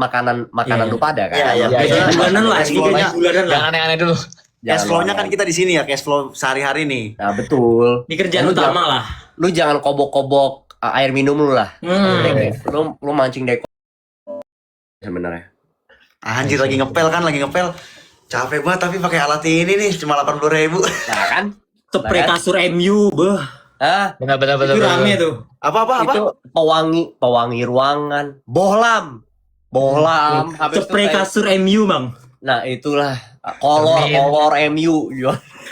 makanan lu pada kan. Iya. Gaji bulanan lah, Cash flow-nya, bulanan lah. Jangan aneh-aneh dulu. cash flow-nya kan aneh. kita di sini ya, cash flow sehari-hari nih. Nah betul. Ini kerjaan Lu utama lah. Lu jangan kobok-kobok air minum lu lah. Lu mancing deko sebenarnya. Anjir lagi ngepel. Capek banget tapi pakai alat ini nih cuma 80.000. Nah kan? Spray kasur MU, beh. Ah, Benar. Itu rame tuh. Apa? itu pewangi ruangan, bohlam. Habis itu Spray kayak- kasur MU, Bang. Nah, itulah kolor MU.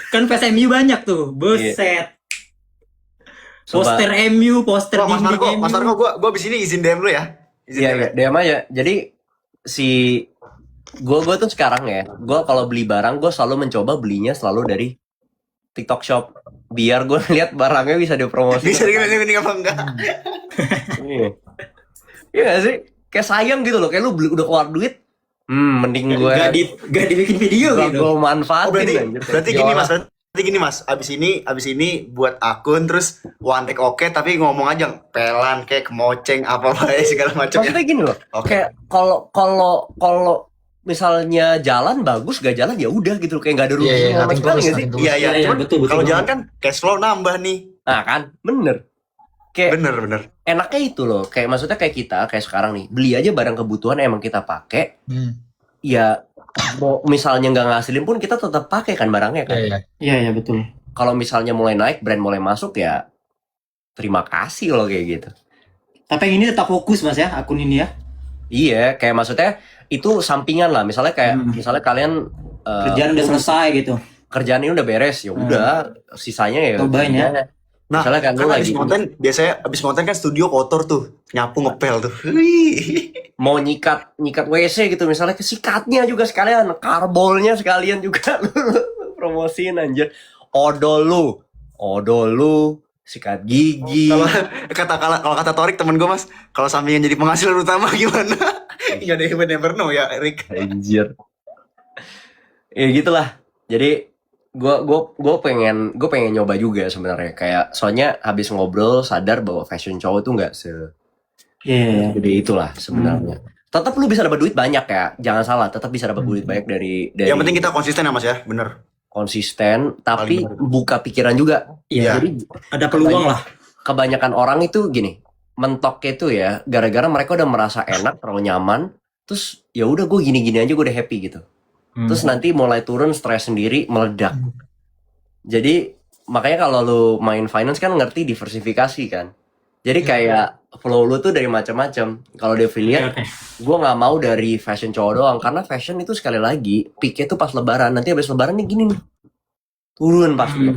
Kan fans MU banyak tuh. Buset. Coba- Poster MU, poster Mas dinding Marco, MU. gua abis ini izin DM lu ya. Izin Iya, DM. iya, diam aja. Jadi gue tuh sekarang ya, gue kalau beli barang gue selalu mencoba belinya selalu dari TikTok Shop biar gue lihat barangnya bisa dipromosi. Bisa ini apa enggak? Iya. Iya gak sih? Kayak sayang gitu loh, kayak lu udah keluar duit, mending gue Gak dibikin video gitu. gue manfaatin. Berarti gini mas, abis ini buat akun terus one take oke tapi ngomong aja pelan kayak kemoceng apa segala macam ya. Maksudnya gini loh, Oke. kayak kalau misalnya jalan bagus, gak jalan ya udah gitu, kayak nggak ada ruginya Iya, sama nothing sekali tulus, nggak sih? nothing tulus. Iya, Iya, cuman betul kalau jalan banget. kan cash flow nambah nih. Nah kan, bener. Kayak Bener. enaknya itu loh, kayak maksudnya kayak kita kayak sekarang nih beli aja barang kebutuhan emang kita pakai, ya mau misalnya nggak ngasilin pun kita tetap pakai kan barangnya kan. Iya. Iya, betul. Kalau misalnya mulai naik, brand mulai masuk ya terima kasih loh kayak gitu. Tapi yang ini tetap fokus, Mas ya, akun ini ya. Iya, kayak maksudnya itu sampingan lah. Misalnya kayak misalnya kalian Kerjaan udah selesai gitu. kerjaan ini udah beres ya udah sisanya ya Cobain ya. kerjanya. Nah, Misalnya kan lu kan lagi biasanya abis konten kan studio kotor tuh, nyapu ngepel tuh. Wih. mau nyikat WC gitu, misalnya kesikatnya juga sekalian, karbolnya sekalian juga lu promosiin anjir. Odol lu, sikat gigi. Kalau kata Torik temen gue mas, kalau sampingan jadi penghasilan utama gimana? Gak ada yang never know ya, Rick. Anjir. Ya gitulah. Jadi gue pengen nyoba juga sebenarnya, kayak soalnya habis ngobrol sadar bahwa fashion cowok tuh nggak Iya. segede itulah sebenarnya. Tetap lu bisa dapat duit banyak ya, jangan salah, tetap bisa dapat duit banyak dari Yang penting kita konsisten ya mas ya, bener. konsisten, tapi Paling bener. buka pikiran juga. Iya. Jadi Ada peluang lah. kebanyakan orang itu gini, mentoknya itu ya gara-gara mereka udah merasa enak, terlalu nyaman, terus ya udah gue gini-gini aja gue udah happy gitu. Terus nanti mulai turun, stres sendiri, meledak. Jadi makanya kalau lu main finance kan ngerti diversifikasi kan. Jadi kayak flow lu tuh dari macam-macam. Kalau di affiliate, Oke. gue nggak mau dari fashion cowok doang, karena fashion itu sekali lagi peaknya tuh pas lebaran. Nanti habis lebaran nih gini nih, turun pasti,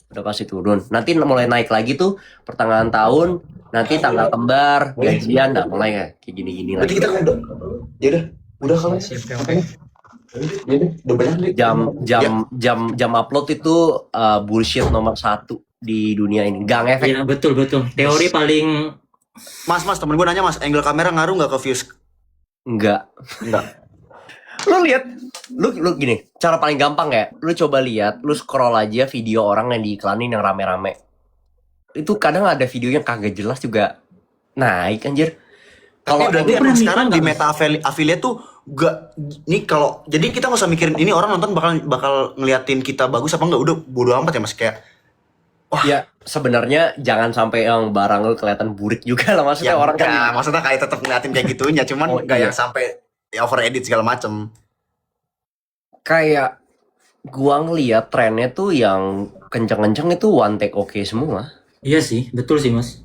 udah pasti turun. Nanti mulai naik lagi tuh pertengahan tahun, nanti tanggal kembar, gajian, mulai kayak gini-gini Berarti lagi. kita ya udah kalau Oke. udah banyak nih. Jam upload itu bullshit nomor 1 di dunia ini, gak ngefek. Iya, betul. Teori paling Mas temen gue nanya mas, angle kamera ngaruh nggak ke views? Enggak. Lu lihat, lu gini, cara paling gampang ya, lu coba lihat, lu scroll aja video orang yang diiklanin yang rame-rame. Itu kadang ada video yang kagak jelas juga naik anjir. Kalau Kalau berarti Gue pernah emang sekarang mikir di nggak, meta affiliate tuh gak nih kalau jadi kita nggak usah mikirin ini orang nonton bakal ngeliatin kita bagus apa enggak, udah bodo amat ya mas, kayak ya sebenarnya jangan sampai yang barang lu kelihatan burik juga lah, maksudnya orang kan maksudnya kayak tetap ngeliatin kayak gitunya, cuman Oh, nggak iya. yang sampai over edit segala macem. kayak gua ngeliat trennya tuh yang kenceng-kenceng itu one take oke semua. iya sih, betul sih, Mas.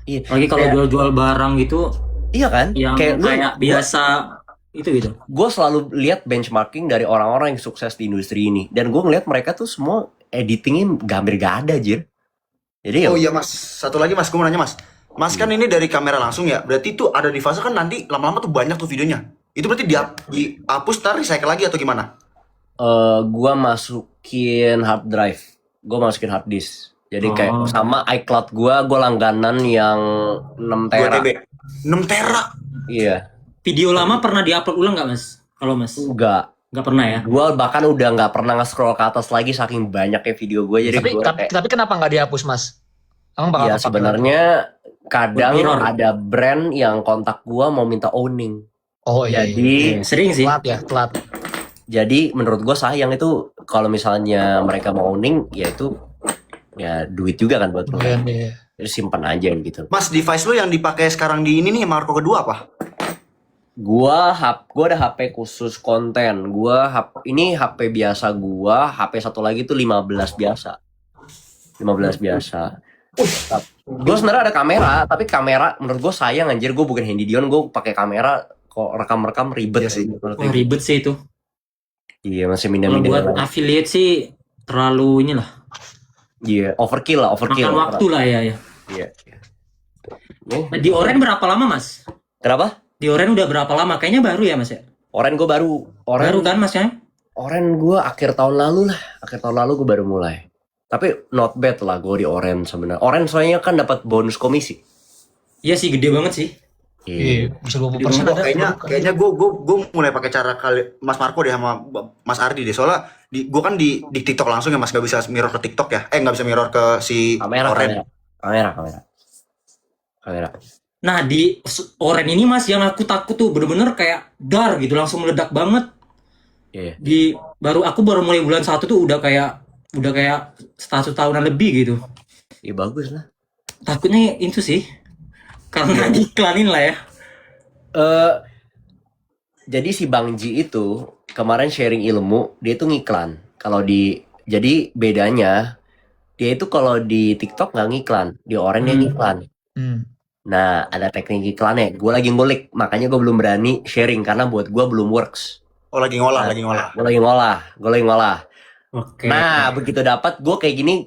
Iya. Lagi kalau Kayak- jual-jual barang gitu Iya kan? yang kayak biasa itu gitu. Gue selalu lihat benchmarking dari orang-orang yang sukses di industri ini, dan gue ngeliat mereka tuh semua editingnya hampir gak ada, Jir. Jadi ya Oh iya mas, satu lagi mas, gue mau nanya mas. Mas kan ini dari kamera langsung ya, berarti tuh ada di fase kan nanti lama-lama tuh banyak tuh videonya. Itu berarti dihapus ntar recycle lagi atau gimana? gue masukin hard drive, gue masukin hard disk. Jadi kayak sama iCloud gue langganan yang 6 2 tera. TB 6 tera. Iya, Video lama pernah diupload ulang nggak, Mas? Kalau Mas enggak. nggak pernah ya? Gue bahkan udah nggak pernah nge-scroll ke atas lagi saking banyaknya video gue. Jadi Tapi, gue tapi, kayak, tapi kenapa nggak dihapus mas? Emang bakal ya apa? sebenarnya kadang Mirror. ada brand yang kontak gue mau minta owning. Oh iya. Jadi Sering sih. Telat ya, telat. jadi menurut gue sayang itu kalau misalnya mereka mau owning ya itu ya duit juga kan buat lo. Iya. Jadi simpan aja gitu. Mas, device lu yang dipakai sekarang di ini nih Marco kedua apa? Gua ada HP khusus konten. Ini HP biasa gua, HP satu lagi tuh 15 biasa. 15 biasa. Gue sebenarnya ada kamera, tapi kamera menurut gue sayang anjir, gue bukan handydion, gue pakai kamera kok rekam Iya ribet sih. menurut Wah, gue. ribet sih itu. Iya, masih Kalau buat mindah-mindah. affiliate sih terlalu inilah. Iya, overkill. Makan waktu lah ya. Iya. Nah, di Oren berapa lama Mas? Kenapa? Di Oren udah berapa lama? Kayaknya baru ya Mas ya? Oren gue baru. Baru kan Mas ya? Oren gue akhir tahun lalu lah. Akhir tahun lalu gue baru mulai. Tapi not bad lah gue di Oren sebenarnya. Oren soalnya kan dapat bonus komisi. Iya sih, gede banget sih. Iya, bisa 20% Oh, ada. kayaknya gue mulai pakai cara kali Mas Marco deh sama Mas Ardi deh. Soalnya gue kan di TikTok langsung ya Mas, gak bisa mirror ke TikTok ya. Nggak bisa mirror ke si Kamera. Oren. Nah, di Oren ini Mas yang aku takut tuh bener-bener kayak dar gitu, langsung meledak banget. Iya. Aku baru mulai bulan 1 tuh udah kayak 1 tahunan lebih gitu. Iya bagus lah. Takutnya itu sih. Karena diiklanin lah ya. Jadi si Bang Ji itu kemarin sharing ilmu, dia itu ngiklan. Jadi bedanya dia itu kalau di TikTok nggak ngiklan, di Oren dia ngiklan. Nah, ada teknik iklannya. Gue lagi ngulik, makanya gue belum berani sharing karena buat gue belum works. Oh, lagi ngolah. Gue lagi ngolah. Oke. Nah, begitu dapat gue kayak gini.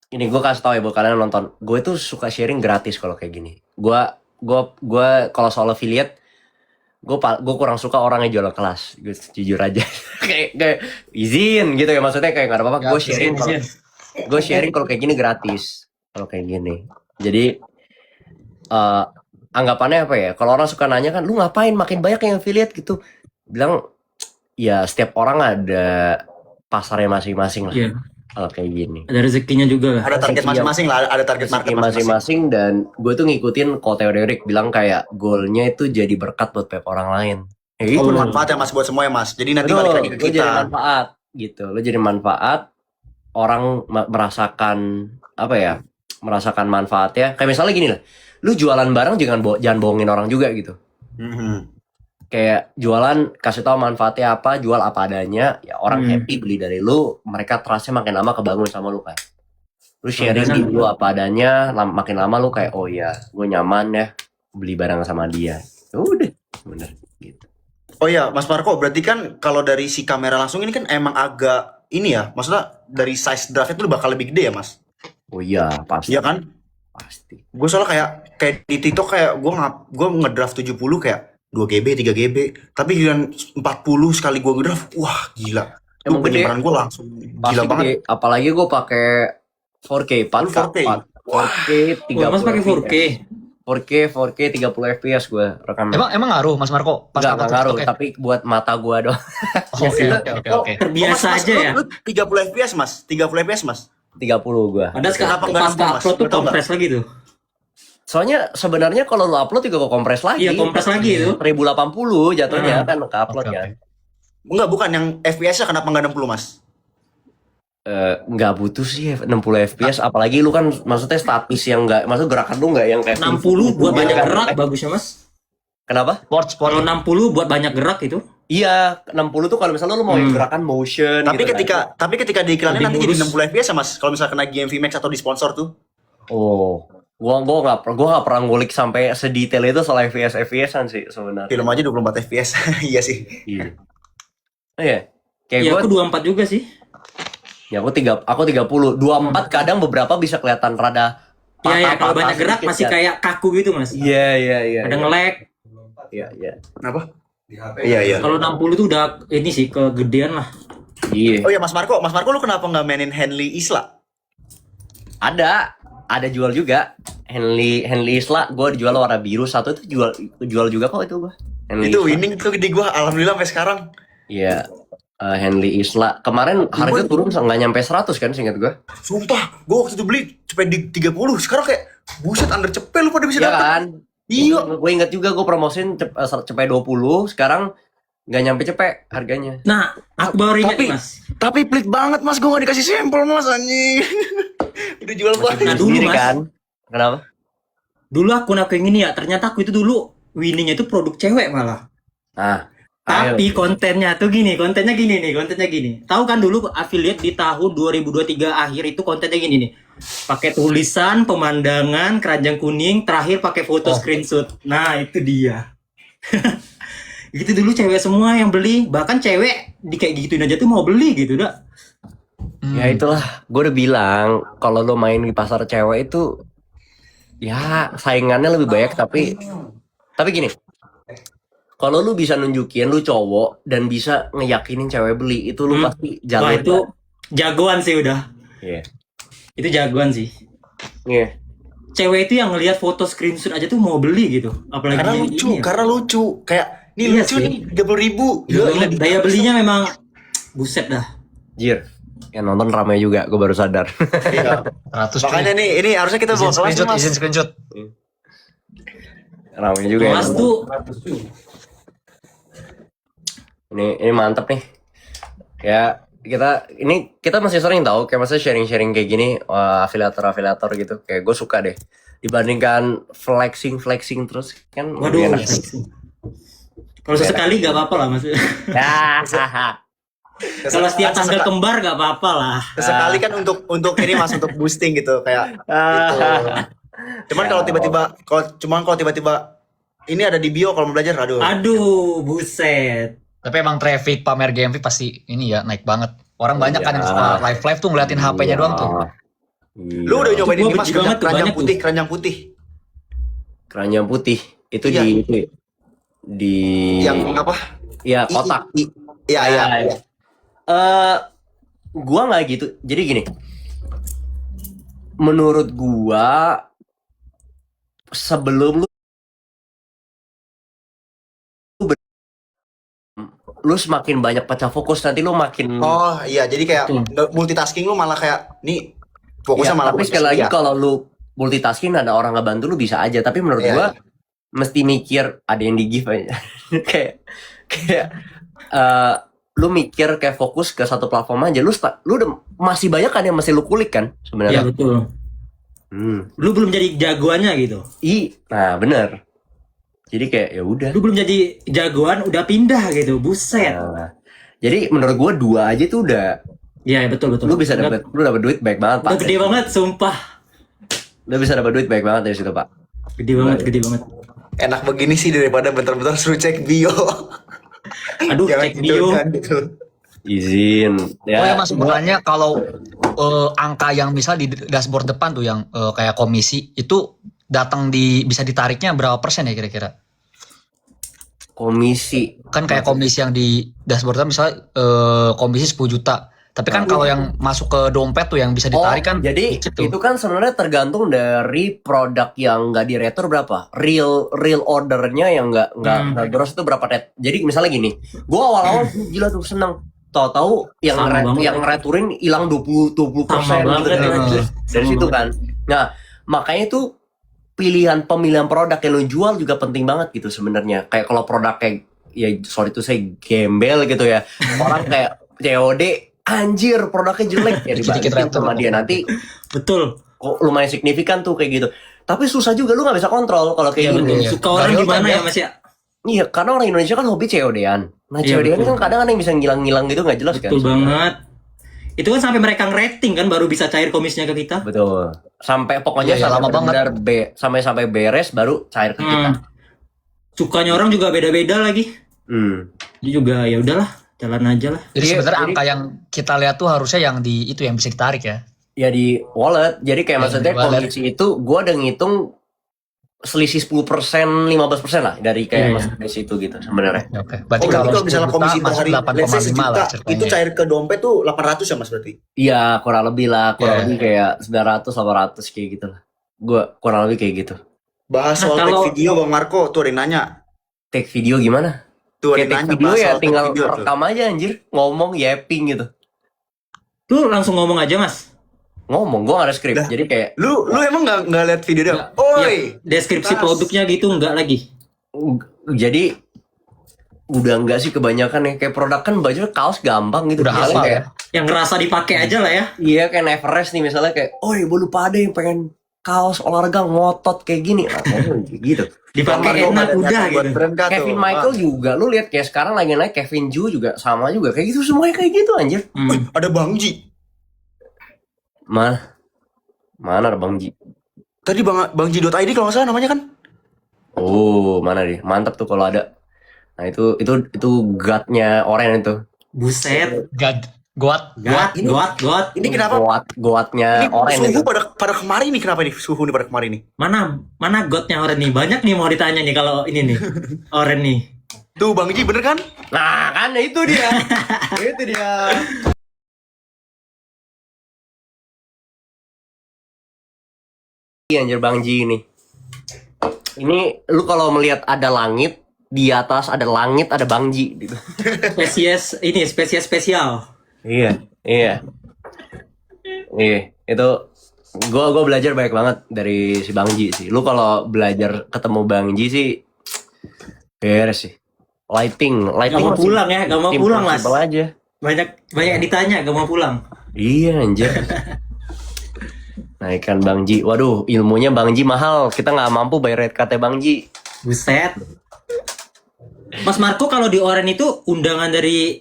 Ini gue kasih tau ya buat kalian yang nonton. Gue tuh suka sharing gratis kalau kayak gini. Gue kalau soal affiliate, gue kurang suka orang yang jual kelas. Gue jujur aja. kayak izin gitu ya, maksudnya kayak nggak ada apa-apa. Gue sharing kalau kayak gini gratis. Kalau kayak gini. Jadi anggapannya apa ya? Kalau orang suka nanya kan, lu ngapain makin banyak yang affiliate gitu? Bilang ya setiap orang ada pasarnya masing-masing lah. Iya. Kalau kayak gini. Ada rezekinya juga lah. Ada target masing-masing lah, ada target market masing-masing. Masing-masing, dan gue tuh ngikutin Ko Theodorik bilang kayak goalnya itu jadi berkat buat pihak orang lain. Oh, bermanfaat ya Mas buat semua ya Mas. Jadi nanti Betul, balik lagi ke lo jadi kita. manfaat gitu. Lo jadi manfaat, orang merasakan apa ya? Merasakan manfaatnya. Kayak misalnya gini lah. Lu jualan barang jangan bohongin orang juga gitu. Kayak jualan, kasih tahu manfaatnya apa, jual apa adanya, ya orang happy beli dari lu, mereka trustnya makin lama kebangun sama lu kan. Lu sharing di lu apa adanya, makin lama lu kayak oh ya, gue nyaman ya beli barang sama dia. Udah, bener gitu. Oh iya, Mas Marco, berarti kan kalau dari si kamera langsung ini kan emang agak ini ya, maksudnya dari size draftnya tuh bakal lebih gede ya Mas? Oh iya, pasti. Iya kan? Pasti. Gue soalnya kayak di TikTok kayak gue ngedraft 70 kayak 2 GB, 3 GB, tapi giliran 40 sekali gue ngedraft, wah gila. Emang gede. Penyimpanan gue langsung Pasti gila gede. banget. Apalagi gue pakai 4K, 4K, 4K, 30 Mas pakai 4K. 4K 30 FPS gue rekam. Emang ngaruh Mas Marco pas Enggak upload ngaruh, TikTok ya? tapi buat mata gue doang. Oke. Terbiasa Mas, aja ya. Lu 30 FPS Mas, 30 FPS Mas. 30 gue. Ada sekarang Kenapa nggak pas nambah, Mas? upload tuh Lu tau nggak? kompres lagi tuh. Soalnya sebenarnya kalau lu upload juga kok kompres lagi. Iya, kompres lagi itu. 1080 jatuhnya kan ke upload kan. Enggak, bukan yang FPS-nya kenapa nggak 60 Mas? Nggak butuh sih 60 FPS, apalagi lu kan maksudnya statis yang nggak, maksud gerakan lu nggak yang kayak 60 buat banyak Iya. gerak bagusnya Mas. Kenapa? Kalau 60 buat banyak gerak itu. Iya, 60 tuh kalau misalnya lu mau yang gerakan motion Tapi gitu ketika di iklannya Lebih nanti jadi mulus. 60 FPS ya Mas, kalau misalnya kena GMV Max atau di sponsor tuh. Oh, gua nggak pernah ngulik sampai sedetail itu soal FPS-an sih sebenarnya. Film aja 24 FPS. Iya sih. Iya. Iya. Kayak Iya, gua aku 24 juga sih. ya aku 30. 24 kadang beberapa bisa kelihatan rada Iya, kalau patah-patah banyak gerak sedikit masih ya. kayak kaku gitu, Mas. Iya. Ada nge-lag. Iya. Kenapa? Iya. Kalau 60 tuh udah ini sih kegedean lah. Iya. Oh iya Mas Marco lu kenapa nggak mainin Henley Isla? Ada jual juga. Henley Isla gue dijual warna biru, satu itu jual juga kok itu gue. Itu winning tuh di gua, alhamdulillah sampai sekarang. Iya. Henley Isla kemarin harga turun nggak nyampe 100 kan seingat gue. Sumpah, gua waktu itu beli sampai di 30, sekarang kayak buset under cepet lu pada bisa Iya dapet. kan? Iya. Gue inget juga gue promosiin cepet 20, sekarang nggak nyampe cepet harganya. Nah, aku baru ingat Tapi- nih, Mas. Tapi pelit banget mas, gue gak dikasih sampel mas anjing. Udah jual banget. Nah, dulu, Sendiri Mas. kan. Kenapa? Dulu aku yang ini ya, ternyata aku itu dulu winningnya itu produk cewek malah. Nah, Tapi kontennya gini. Tahu kan dulu affiliate di tahun 2023 akhir itu kontennya gini nih. Pakai tulisan, pemandangan, keranjang kuning, terakhir pakai foto screenshot. Nah, itu dia. Gitu dulu cewek semua yang beli, bahkan cewek di kayak gituin aja tuh mau beli gitu dah. ya itulah, gue udah bilang kalau lo main di pasar cewek itu ya saingannya lebih banyak, tapi gini, kalau lu bisa nunjukin lu cowok dan bisa ngeyakinin cewek beli, itu lu pasti Wah, jalur. itu jagoan sih udah. Iya. Itu jagoan sih. Iya. Cewek itu yang ngelihat foto screenshot aja tuh mau beli gitu. Apalagi Karena ini lucu, ya. karena lucu. Kayak, nih Iya lucu sih. nih, 30.000. Daya belinya memang buset dah. Jir, yang nonton ramai juga, gue baru sadar. Iya. 100 Makanya cuy. nih, ini harusnya kita bawa Izin kelas nih, screenshot, mas. izin screenshot. Ramai juga ya. Mas tuh Ini mantep nih. Ya kita masih sering tahu kayak maksudnya sharing-sharing kayak gini, afiliator gitu. Kayak gue suka deh. Dibandingkan flexing terus kan waduh. lebih enak. Kalau sesekali gak apa-apa lah Mas. Kalau setiap tanggal kembar gak apa-apa lah. Sekali kan untuk ini mas, untuk boosting gitu kayak gitu. Cuman kalau tiba-tiba ini ada di bio kalau mau belajar, aduh. Aduh, buset. Tapi emang traffic pamer GMV pasti ini ya naik banget. Orang banyak kan yang Iya. suka live tuh ngeliatin HP-nya doang tuh. Lu udah nyobain Itu ini gua mas, benci banget tuh, keranjang banyak putih, keranjang putih. Keranjang putih itu Iya. di Yang apa? ya kotak. Iya, iya. Gua nggak gitu. Jadi gini. Menurut gua sebelum lu semakin banyak pecah fokus, nanti lu makin Oh iya, jadi kayak multitasking lu malah kayak nih fokusnya ya, malah tapi fokus sekali lagi ya. kalau lu multitasking ada orang ngebantu lu bisa aja, tapi menurut Iya, gua mesti mikir ada yang di give aja. kayak lu mikir kayak fokus ke satu platform aja, lu udah masih banyak kan yang masih lu kulik kan Iya sebenarnya. betul. Hmm. Lu belum jadi jagoannya gitu. Nah bener. Jadi kayak ya udah. Lu belum jadi jagoan udah pindah gitu. Buset. Nah, jadi menurut gua 2 aja tuh udah Iya betul. lu bisa dapat duit baik banget Udah Pak. gede banget, sumpah. Lu bisa dapat duit baik banget dari situ Pak. Gede banget. Enak begini sih daripada bentar-bentar suruh cek bio. Aduh, Jangan cek gitu bio. kan, gitu. Izin. Oh ya Mas, sebenarnya kalau angka yang misal di dashboard depan tuh yang kayak komisi itu datang bisa ditariknya berapa persen ya kira-kira? Komisi. Kan kayak komisi yang di dashboard misalnya komisi 10 juta. Tapi kan kalau yang masuk ke dompet tuh yang bisa ditarik kan jadi dikit tuh. itu kan sebenarnya tergantung dari produk yang nggak diretur berapa, real ordernya yang nggak gross itu berapa net. Jadi misalnya gini, gua awal-awal gila tuh seneng, tahu-tahu yang Sama banget. yang returin hilang 20% Sama gitu banget, kan. ya. Dari Sama situ banget. kan. Nah makanya tuh pemilihan produk yang lo jual juga penting banget gitu sebenarnya. Kayak kalau produk kayak ya sorry tuh saya gembel gitu ya, orang kayak COD anjir produknya jelek ya Dikit-dikit dibanding retur. sama dia nanti Betul. kok lumayan signifikan tuh kayak gitu. Tapi susah juga, lu nggak bisa kontrol kalau Iya kayak betul. gitu. Iya. Suka orang Real gimana time ya ya. Mas ya? Iya, karena orang Indonesia kan hobi COD-an. Nah, Iya, COD-an betul. kan kadang ada yang bisa ngilang-ngilang gitu nggak jelas kan. Betul banget. Itu kan sampai mereka ngerating kan baru bisa cair komisnya ke kita. Betul. Sampai pokoknya Iya, iya, sampai lama banget. benar sampai beres baru cair ke kita. Sukanya orang juga beda-beda lagi. Jadi juga ya udahlah, jalan aja lah. Jadi Iya, sebenarnya jadi- angka yang kita lihat tuh harusnya yang di itu yang bisa ditarik ya. Ya di wallet. Jadi kayak Ya, maksudnya di wallet. komisi itu gua udah ngitung selisih 10%, 15% lah dari kayak Iya. masuk dari situ gitu sebenarnya. Ya, Oke. Berarti Oh, berarti kalau misalnya 10 juta komisi per masuk hari, let's say 8,5 sejuta, lah ceritanya. itu cair ke dompet tuh 800 ya mas berarti? Iya, kurang lebih lah, kurang Iya. lebih kayak 900 800 kayak gitu lah. Gua kurang lebih kayak gitu. Bahas Nah, soal kalau- take video Bang Marco, tuh ada yang nanya. Take video gimana? Tuh ada Kayak yang take nanya video bahas ya soal take tinggal video tuh. rekam aja anjir, ngomong yapping gitu. Lu langsung ngomong aja Mas. ngomong, gue gak ada skrip. Dah. Jadi kayak Lu emang nggak lihat video dia? Nggak. Oi. Ya, deskripsi Tas. produknya gitu enggak lagi. jadi udah enggak sih kebanyakan ya, kayak produk kan baju kaos gampang gitu. Udah Misalnya hafal kayak, Yang ngerasa dipakai aja lah ya. iya kayak Neverest nih misalnya kayak, oh gue lupa ada yang pengen kaos olahraga ngotot kayak gini. Nah, kayak gitu. Dipakai Marco enak ada udah niatan buat gitu. brand kah tuh? Kevin Michael juga, lu lihat kayak sekarang lagi naik Kevin Ju juga sama juga kayak gitu, semuanya kayak gitu anjir. Hmm. Ada Bang Ji. Mana ada Bang Ji? Tadi Bang Ji.id kalau nggak salah namanya kan? Oh, mana deh? Mantap tuh kalau ada. Nah, itu God-nya Oren itu. Buset. Goat. God. Ini kenapa? God-nya Ini Oren suhu itu. pada kemarin nih, kenapa nih suhu nih pada kemarin nih? Mana godnya Oren nih? Banyak nih mau ditanya nih kalau ini nih. Oren nih. Tuh Bang Ji bener kan? Nah, kan itu dia. Itu dia. Iya, anjir Bang Ji ini. Ini lu kalau melihat ada langit, di atas ada langit, ada Bang Ji gitu. Spesies spesial. Iya. Iya, itu gua belajar banyak banget dari si Bang Ji sih. Lu kalau belajar ketemu Bang Ji sih beres sih. Lighting Gak mau masih pulang ya, gak mau simple- pulang mas. simple aja. Banyak yang ditanya, gak mau pulang. Iya anjir. Nah ikan Bang Ji, waduh ilmunya Bang Ji mahal. Kita nggak mampu bayar rate Bang Ji. Buset. Mas Marco kalau di Oren itu undangan dari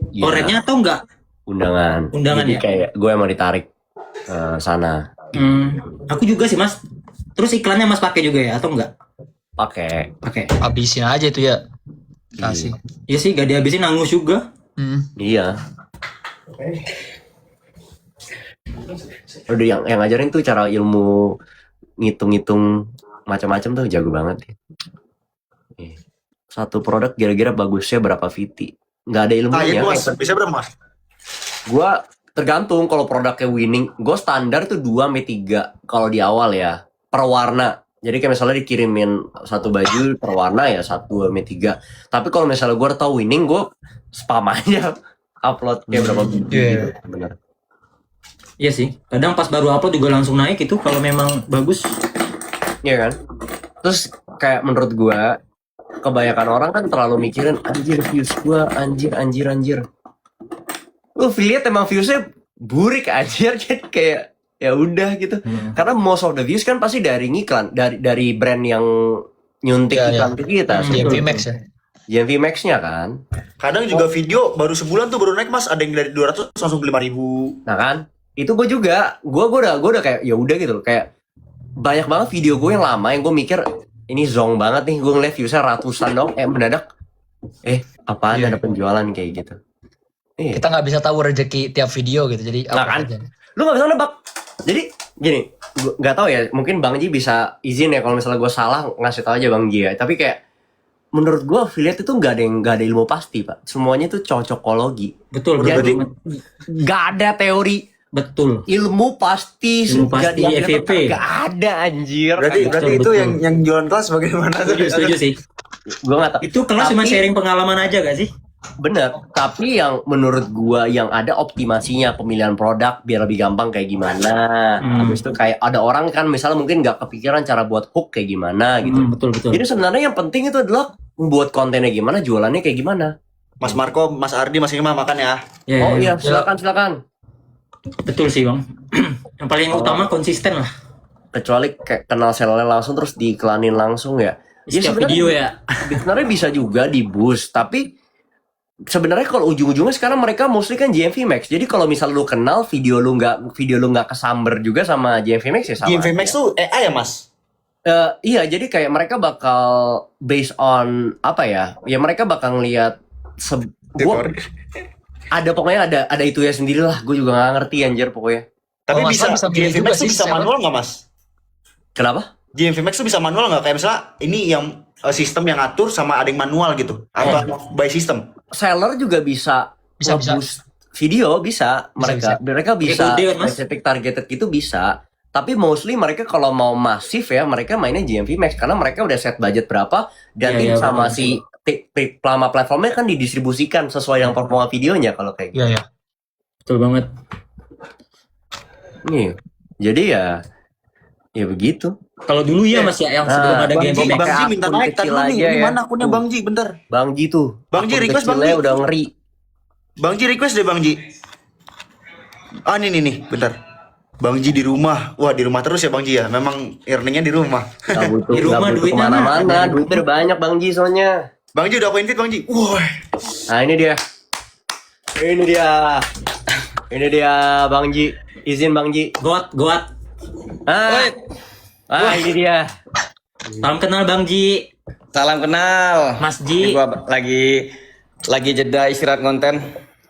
Iya, Orennya atau enggak? undangan. Undangan Jadi ya? kayak gue mau ditarik sana. Aku juga sih mas. Terus iklannya mas pakai juga ya atau enggak? Pakai. Pakai. Habisin aja itu ya. Kasih. Iya sih, gak dihabisin nangus juga. Iya. Udah yang ngajarin tuh cara ilmu ngitung-ngitung macam-macam tuh jago banget. Nih. Satu produk kira-kira bagusnya berapa VT? Nggak ada Ah ilmunya. itu mas, bisa berapa mas? Gua tergantung kalau produknya winning, gue standar tuh 2-3 kalau di awal ya, per warna. Jadi kayak misalnya dikirimin satu baju per warna ya 1-2-3. Tapi kalau misalnya gue tahu winning, gue spam aja upload kayak berapa video gitu. Bener. Iya sih. Kadang pas baru upload juga langsung naik itu kalau memang bagus. Iya kan? Terus kayak menurut gue kebanyakan orang kan terlalu mikirin anjir views gue, anjir. Lu lihat emang viewsnya burik anjir, jadi kayak ya udah gitu. Karena most of the views kan pasti dari ngiklan, dari brand yang nyuntik Iya, iklan ke kita. GMV Max ya. GMV Max-nya kan. Kadang juga video baru sebulan tuh baru naik mas, ada yang dari 200 langsung ke 5.000. Nah kan, itu gue juga, gue udah kayak ya udah gitu loh, kayak banyak banget video gue yang lama yang gue mikir ini zong banget nih, gue ngeliat viewsnya ratusan dong, mendadak, apaan ada penjualan kayak gitu. Iya. Kita nggak bisa tahu rezeki tiap video gitu. Jadi Nah, apa kan? aja. Lu gak bisa nebak. Jadi gini, gue gak tahu ya, mungkin Bang Ji bisa izin ya kalau misalnya gue salah ngasih tahu aja Bang Ji ya. Tapi kayak menurut gue affiliate itu gak ada ilmu pasti pak. Semuanya itu cocokologi. Betul. Jadi betul. gak ada teori Betul. ilmu pasti. Ilmu pasti, FVP. Gak ada anjir. Berarti Betul, itu betul. yang jualan kelas bagaimana? Setuju sih. Gue gak tahu. Itu kelas cuma Tapi- sharing pengalaman aja gak sih? Bener, tapi yang menurut gua yang ada optimasinya pemilihan produk biar lebih gampang kayak gimana. Habis itu kayak ada orang kan misalnya mungkin nggak kepikiran cara buat hook kayak gimana gitu. Betul. Jadi sebenarnya yang penting itu adalah membuat kontennya gimana, jualannya kayak gimana. Mas Marco, Mas Ardi, Mas Ingmar makan ya. Ya, Oh ya. iya, silakan. Betul sih bang. Yang paling utama konsisten lah. Kecuali kayak kenal sellernya langsung terus diiklanin langsung ya. Setiap sebenarnya- video ya. Sebenarnya bisa juga di boost, tapi sebenarnya kalau ujung-ujungnya sekarang mereka mostly kan GMV Max. Jadi kalau misal lu kenal video lu nggak kesamber juga sama GMV Max ya sama. GMV Max tuh AI ya mas? Iya, jadi kayak mereka bakal based on apa ya? Ya mereka bakal ngelihat ada pokoknya ada itu ya sendiri lah. Gue juga nggak ngerti anjir pokoknya. Tapi Oh, bisa bisa milih GMV juga Max tuh sih, bisa seller. manual nggak mas? Kenapa? GMV Max tuh bisa manual nggak? Kayak misalnya ini yang sistem yang ngatur sama ada yang manual gitu. Atau by system? Seller juga bisa Bisa. nge-boost video bisa mereka bisa Kayak Godeon, Mas. specific targeted gitu bisa. Tapi mostly mereka kalau mau masif ya mereka mainnya GMV Max karena mereka udah set budget berapa dan Iya, iya, sama betul. si plama platformnya kan didistribusikan sesuai yang performa videonya kalau kayak gitu. Iya. Betul banget. Nih. Jadi ya begitu. Kalau dulu ya Mas ya, yang sebelum ada Bang game Ji, pakai Bang Ji akun minta naik. Tadi kecil dulu nih, aja ini ya. mana akunnya Bang Ji? Bentar. Bang Ji tuh. Bang Ji, akun request Bang kecilnya Ji. udah ngeri. Bang Ji request deh Bang Ji. Ah nih, bentar. Bang Ji di rumah. Wah, di rumah terus ya Bang Ji ya. Memang earningnya di rumah. Gak butuh, Di rumah gak butuh duitnya kemana-mana. mah. Duitnya udah banyak Bang Ji soalnya. Bang Ji udah aku invite Bang Ji. Wah. Nah ini dia. Ini dia Bang Ji. Izin Bang Ji. Goat. Ini dia. Salam kenal Bang Ji. Salam kenal. Mas Ini Ji. gua lagi jeda istirahat konten.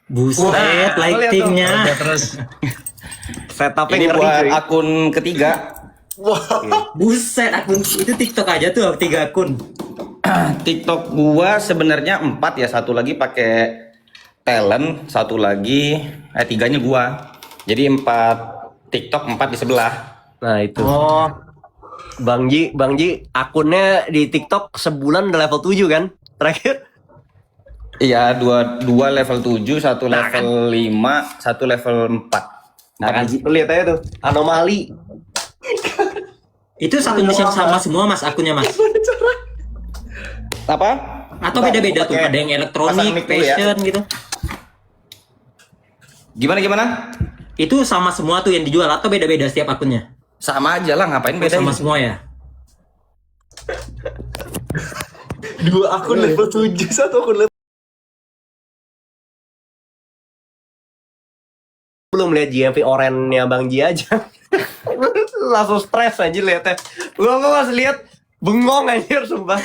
Buset, lightingnya. Terus Setupnya Ini ngeri buat cuy. akun ketiga. Buset, akun itu TikTok aja tuh 3 akun. TikTok gua sebenarnya 4 ya, satu lagi pakai talent, satu lagi tiganya gua. Jadi 4 TikTok, 4 di sebelah. Nah itu. Oh, Bang Ji akunnya di TikTok sebulan udah level 7 kan? Terakhir. Iya, dua level 7, satu level 5, satu level 4. Nah kan lu lihat aja tuh. Anomali. itu satu mission sama semua Mas akunnya Mas. Apa? Atau beda-beda tuh, ada yang Pasang elektronik, mic dulu ya. fashion gitu. Gimana? Itu sama semua tuh yang dijual atau beda-beda setiap akunnya? Sama aja lah, ngapain beda? Sama semua ya. 2 akun level 7, 1 akun level. Belum lihat GMV orennya Bang Ji aja. Langsung stres aja liatnya. Gua masih lihat bengong anjir sumpah.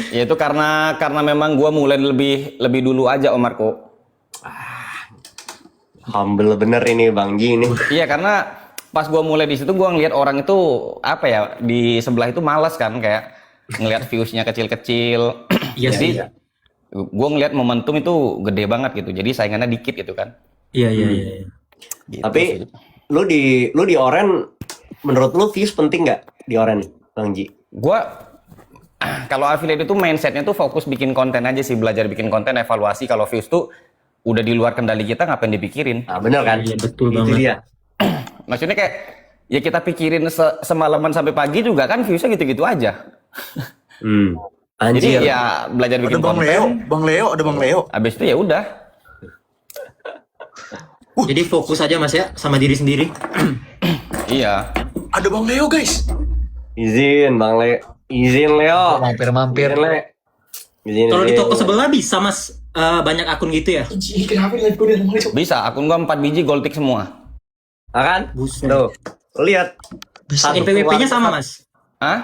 Ya itu karena memang gua mulai lebih dulu aja Om Marco. Humble bener ini Bang Ji ini. Iya, karena pas gua mulai di situ gua ngelihat orang itu apa ya, di sebelah itu malas kan, kayak ngelihat viewsnya kecil-kecil. Iya Jadi sih. gua ngelihat momentum itu gede banget gitu. Jadi saingannya dikit gitu kan. Iya. Gitu Tapi sih. lu di oren menurut lu views penting nggak di oren Bang Ji? Gua kalau affiliate itu mindsetnya tuh fokus bikin konten aja sih, belajar bikin konten, evaluasi. Kalau views tuh udah di luar kendali kita, ngapain dipikirin? Nah bener kan? Iya, betul Itu banget. dia. Maksudnya kayak ya kita pikirin semalaman sampai pagi juga kan viewsnya gitu-gitu aja. Anjir. Jadi ya belajar Ada bikin Bang konten. Leo, Bang Leo, ada Bang Leo. Habis itu ya udah. Jadi fokus aja Mas ya sama diri sendiri. Iya. Ada Bang Leo, guys. Izin Bang Le. Izin Leo. mampir-mampir. Izin Le. Izin. Kalau di izin. toko sebelah bisa Mas banyak akun gitu ya? Bisa, akun gua 4 biji gold tick semua. Ah kan? Buset. Tuh. Lu lihat. Bisa. Satu NPWP-nya keluarga- sama Mas. Hah?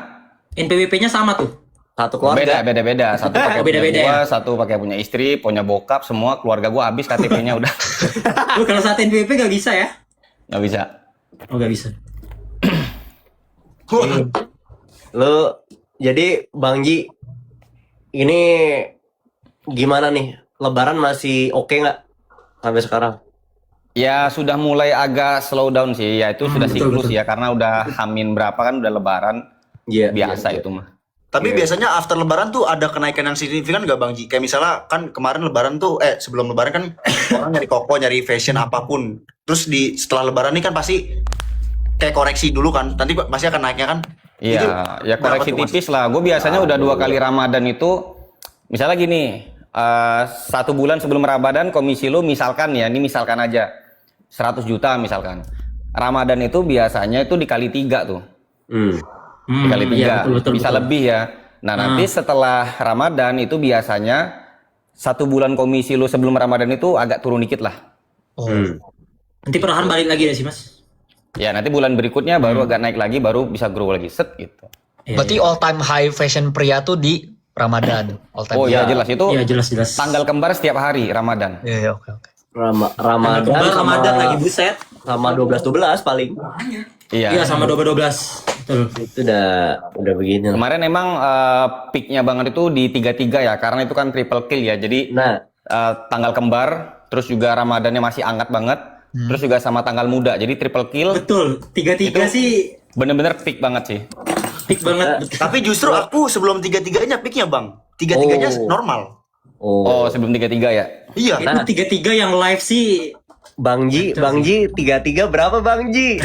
NPWP-nya sama tuh. Satu keluarga. Beda. Satu pakai punya Beda-beda gua, ya? satu pakai punya istri, punya bokap, semua keluarga gua habis KTP-nya udah. Kalau saat NPWP gak bisa ya? Nggak bisa. Oh gak bisa. Lu jadi Bang Ji ini gimana nih? Lebaran masih oke nggak sampai sekarang? Ya sudah mulai agak slow down sih, ya itu sudah betul, siklus betul. ya, karena udah hamin berapa kan, udah lebaran, Iya. biasa itu mah. Tapi biasanya after lebaran tuh ada kenaikan yang signifikan nggak Bang Ji? Kayak misalnya kan kemarin lebaran tuh, sebelum lebaran kan orang nyari koko, nyari fashion apapun. Terus setelah lebaran ini kan pasti kayak koreksi dulu kan, nanti pasti akan naiknya kan? Iya, Itu ya berapa koreksi tuh, Mas? tipis lah. Gue biasanya udah 2 kali Ramadan itu, misalnya gini, 1 bulan sebelum Ramadan komisi lu misalkan ya, ini misalkan aja 100 juta misalkan. Ramadan itu biasanya itu dikali 3 tuh. Dikali 3, iya, betul, bisa betul. lebih ya. Nah nanti setelah Ramadan itu biasanya 1 bulan komisi lu sebelum Ramadan itu agak turun dikit lah. Oh. Nanti perlahan balik lagi ya sih Mas? Ya nanti bulan berikutnya baru agak naik lagi, baru bisa grow lagi set gitu. Iya, Berarti all time high fashion pria tuh di Ramadan. All time Oh high. iya jelas itu Iya jelas. tanggal kembar setiap hari Ramadan. Iya, oke. Ramadan Kembar sama Ramadan lagi buset. sama 12 paling. Iya Iya. sama 12. Betul. Itu udah begini lah. Kemarin emang peaknya banget itu di 33 ya, karena itu kan triple kill ya. Jadi Nah, tanggal kembar, terus juga Ramadannya masih hangat banget, terus juga sama tanggal muda. Jadi triple kill Betul. 33 sih bener-bener peak banget sih. peak banget. Betul. Tapi justru aku sebelum 33-nya peaknya Bang. 33-nya Oh. normal. Oh sebelum 33 ya. Iya. Itu 33 yang live sih Bang Ji 33 berapa Bang Ji?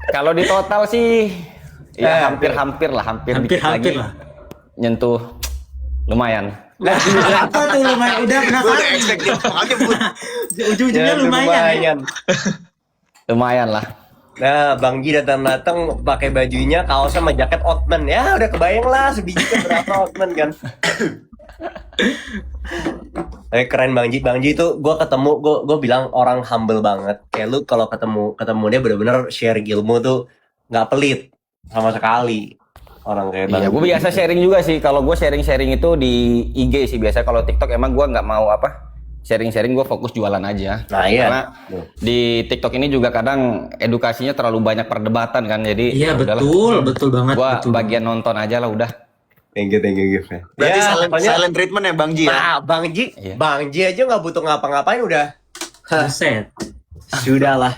Kalau di total sih ya hampir dikit Hampir lagi lah. nyentuh lumayan. Apa tuh lumayan? Udah Gue penasaran. udah expect dia aja bud. Ujung-ujungnya lumayan. Lumayan lah. Nah, Bang Ji datang pakai bajunya, kaosnya sama jaket Outman. Ya, udah kebayang lah sebiji kan berapa Outman kan. Keren Bang Ji. Bang Ji itu gue ketemu, gue bilang orang humble banget. Kayak lu kalau ketemu dia bener-bener share ilmu tuh nggak pelit sama sekali. Orang kayak Bang Iya, gue Ji. biasa sharing juga sih. Kalau gue sharing itu di IG sih biasa. Kalau TikTok emang gue nggak mau sharing, gue fokus jualan aja. Nah, iya. Karena di TikTok ini juga kadang edukasinya terlalu banyak perdebatan kan. Jadi Iya udahlah. betul banget. Gue betul. bagian nonton aja lah udah. Thank you Gif. Berarti pokoknya- silent treatment ya Bang Ji ya. Nah, Bang Ji, Iya. Bang Ji aja nggak butuh ngapa-ngapain udah. Buset. Sudah lah.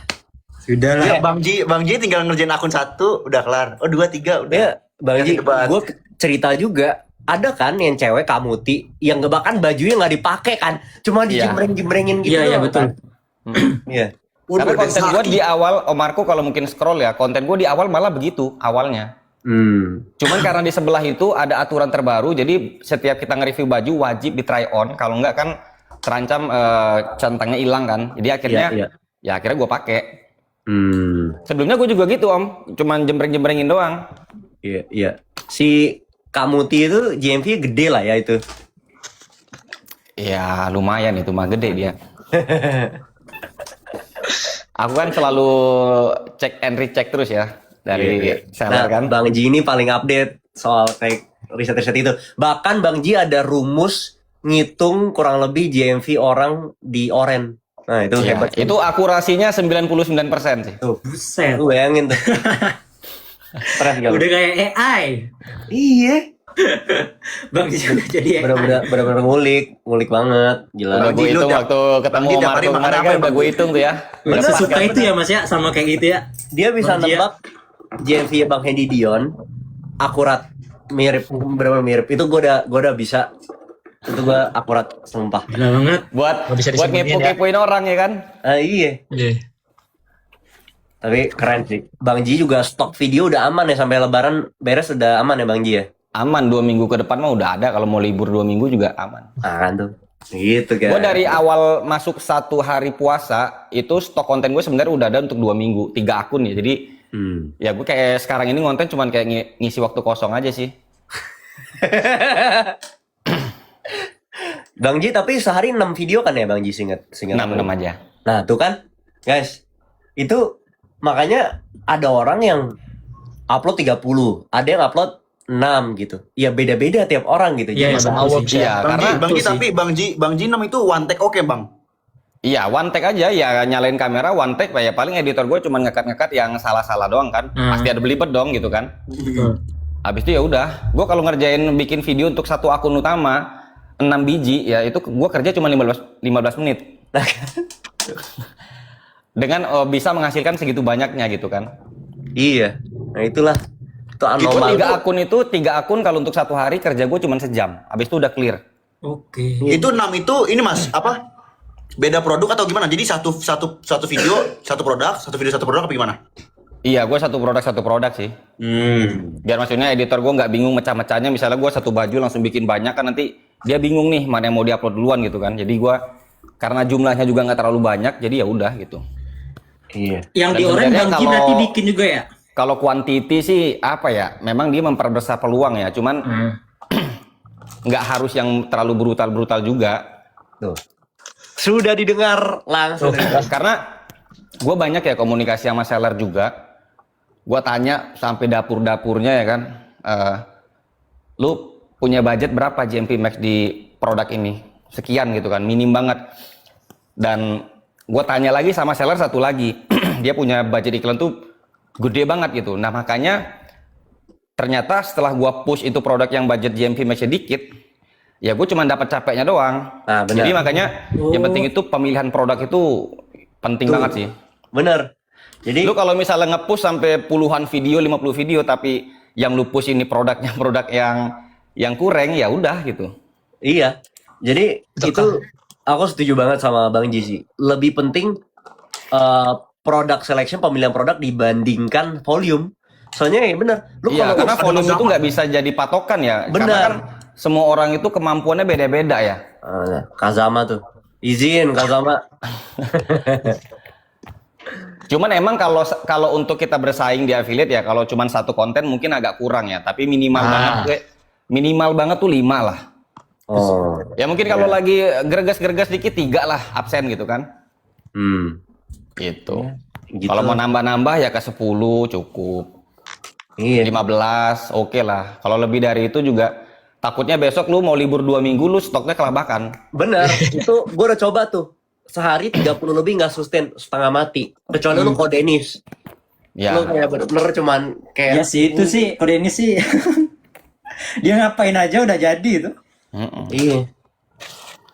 Sudah lah. Ya, Bang Ji tinggal ngerjain akun 1 udah kelar. Oh 2 3 udah. Ya, Bang Ji, Ganti debat. gue cerita juga. Ada kan yang cewek kamuti yang bahkan bajunya nggak dipakai kan, cuma Iya. dijembreng-jembrengin gitu. Iya doang, betul. kan. Iya. Waduh, Karena udah konten gue sakit. di awal, Om Marco kalau mungkin scroll ya, konten gue di awal malah begitu awalnya. Cuman karena di sebelah itu ada aturan terbaru, jadi setiap kita nge-review baju wajib di try on. Kalau enggak kan terancam centangnya hilang kan. Jadi akhirnya Iya, iya. ya akhirnya gue pakai. Sebelumnya gue juga gitu Om, cuman jembreng-jembrengin doang. Iya. Si kamuti itu JMV gede lah ya itu. Ya lumayan itu mah gede dia. Aku kan selalu cek and recheck terus ya dari seller kan. Bang Ji ini paling update soal kayak riset-riset itu. Bahkan Bang Ji ada rumus ngitung kurang lebih JMV orang di Oren. Nah, itu Ya, hebat. itu akurasinya 99% sih. Tuh, Buset. lu bayangin tuh. Stres gak lu? Udah kayak AI. Iya. Bang juga jadi AI. Bener-bener ngulik banget. Gila. Udah Bang gue Ji, lu hitung tiap- waktu ketemu Bang Ji, tiap Marco hari makan kemarin apa kan ya, udah Bang gue Ji? hitung tuh ya. Udah sesuka itu ya Mas ya sama kayak gitu ya. Dia bisa Bang Ji ya. nebak JMV Bang Hendy Dion akurat, mirip, bener-bener mirip. Itu gue udah bisa. Itu gue akurat, sumpah. Gila banget. Buat Nggak bisa buat disembunyiin ngepo-ngepoin orang ya kan. Iya. Iya. Tapi keren sih. Bang Ji juga stok video udah aman ya sampai Lebaran beres udah aman ya Bang Ji ya. Aman 2 minggu ke depan mah udah ada. Kalau mau libur 2 minggu juga aman. Ah kan tuh. Gitu kan. Gue dari awal masuk 1 hari puasa itu stok konten gue sebenarnya udah ada untuk 2 minggu, 3 akun ya. Jadi ya gue kayak sekarang ini konten cuman kayak ngisi waktu kosong aja sih. Bang Ji tapi sehari 6 video kan ya Bang Ji seinget 6 aja. Nah tuh kan guys, itu makanya ada orang yang upload 30, ada yang upload 6 gitu. Ya beda-beda tiap orang gitu. Iya, Jadi, betul sih. Iya, karena Bang Ji Betul sih. tapi Bang Ji 6 itu one take oke Bang. iya one take aja ya nyalain kamera one take ya paling editor gue cuma ngekat yang salah-salah doang kan. Pasti ada belibet dong gitu kan. Betul. Habis itu ya udah, gue kalau ngerjain bikin video untuk 1 akun utama 6 biji ya itu gue kerja cuma 15 menit. Dengan bisa menghasilkan segitu banyaknya gitu kan. Iya. Nah itulah. Itu Itu anormal. 3 akun itu 3 akun kalau untuk 1 hari kerja gue cuma sejam. Habis itu udah clear. Oke. Itu 6 itu ini Mas, apa? Beda produk atau gimana? Jadi satu video, satu produk apa gimana? Iya, gue satu produk sih. Biar maksudnya editor gue nggak bingung mecah-mecahnya. Misalnya gue satu baju langsung bikin banyak kan nanti dia bingung nih mana yang mau diupload duluan gitu kan. Jadi gue karena jumlahnya juga nggak terlalu banyak, jadi ya udah gitu. Iya. Yang Dan di Oren sebenarnya Bang Ji kalau- berarti bikin juga ya? Kalau quantity sih apa ya? Memang dia memperbesar peluang ya. Cuman nggak harus yang terlalu brutal juga. Tuh. Sudah didengar langsung. Karena gue banyak ya komunikasi sama seller juga. Gue tanya sampai dapur-dapurnya ya kan. Lu punya budget berapa GMP Max di produk ini? Sekian gitu kan, minim banget. Dan gue tanya lagi sama seller satu lagi. Dia punya budget iklan tuh gede banget gitu. Nah makanya ternyata setelah gue push itu produk yang budget GMP Max dikit, ya gue cuma dapat capeknya doang. Nah, benar. Jadi makanya yang penting itu pemilihan produk itu penting banget sih. Bener. Jadi Lu kalau misalnya nge-push sampai puluhan video, 50 video tapi yang lu push ini produknya produk yang kurang ya udah gitu. iya. Jadi Betul itu aku setuju banget sama Bang Ji sih. Lebih penting product selection, pemilihan produk dibandingkan volume. Soalnya ya bener. Lu Iya, kalau karena volume itu nggak bisa jadi patokan ya. Karena Benar. kan semua orang itu kemampuannya beda-beda ya. Kazama tuh. Izin Kazama. Cuman emang kalau untuk kita bersaing di affiliate ya, kalau cuman satu konten mungkin agak kurang ya. Tapi minimal banget tuh 5 lah. Oh. Ya mungkin kalau lagi greges-greges dikit 3 lah absen gitu kan. Gitu. Gitu. Kalau mau nambah-nambah ya ke 10 cukup. Iya. 15 oke lah. Kalau lebih dari itu juga takutnya besok lu mau libur 2 minggu lu stoknya kelabakan. Bener. Itu gue udah coba tuh. Sehari 30 lebih nggak sustain, setengah mati. Kecuali lu kode Denis. Ya. Lu kayak bener-bener cuman kayak Ya sih itu sih kode ini sih. Dia ngapain aja udah jadi itu. Iya.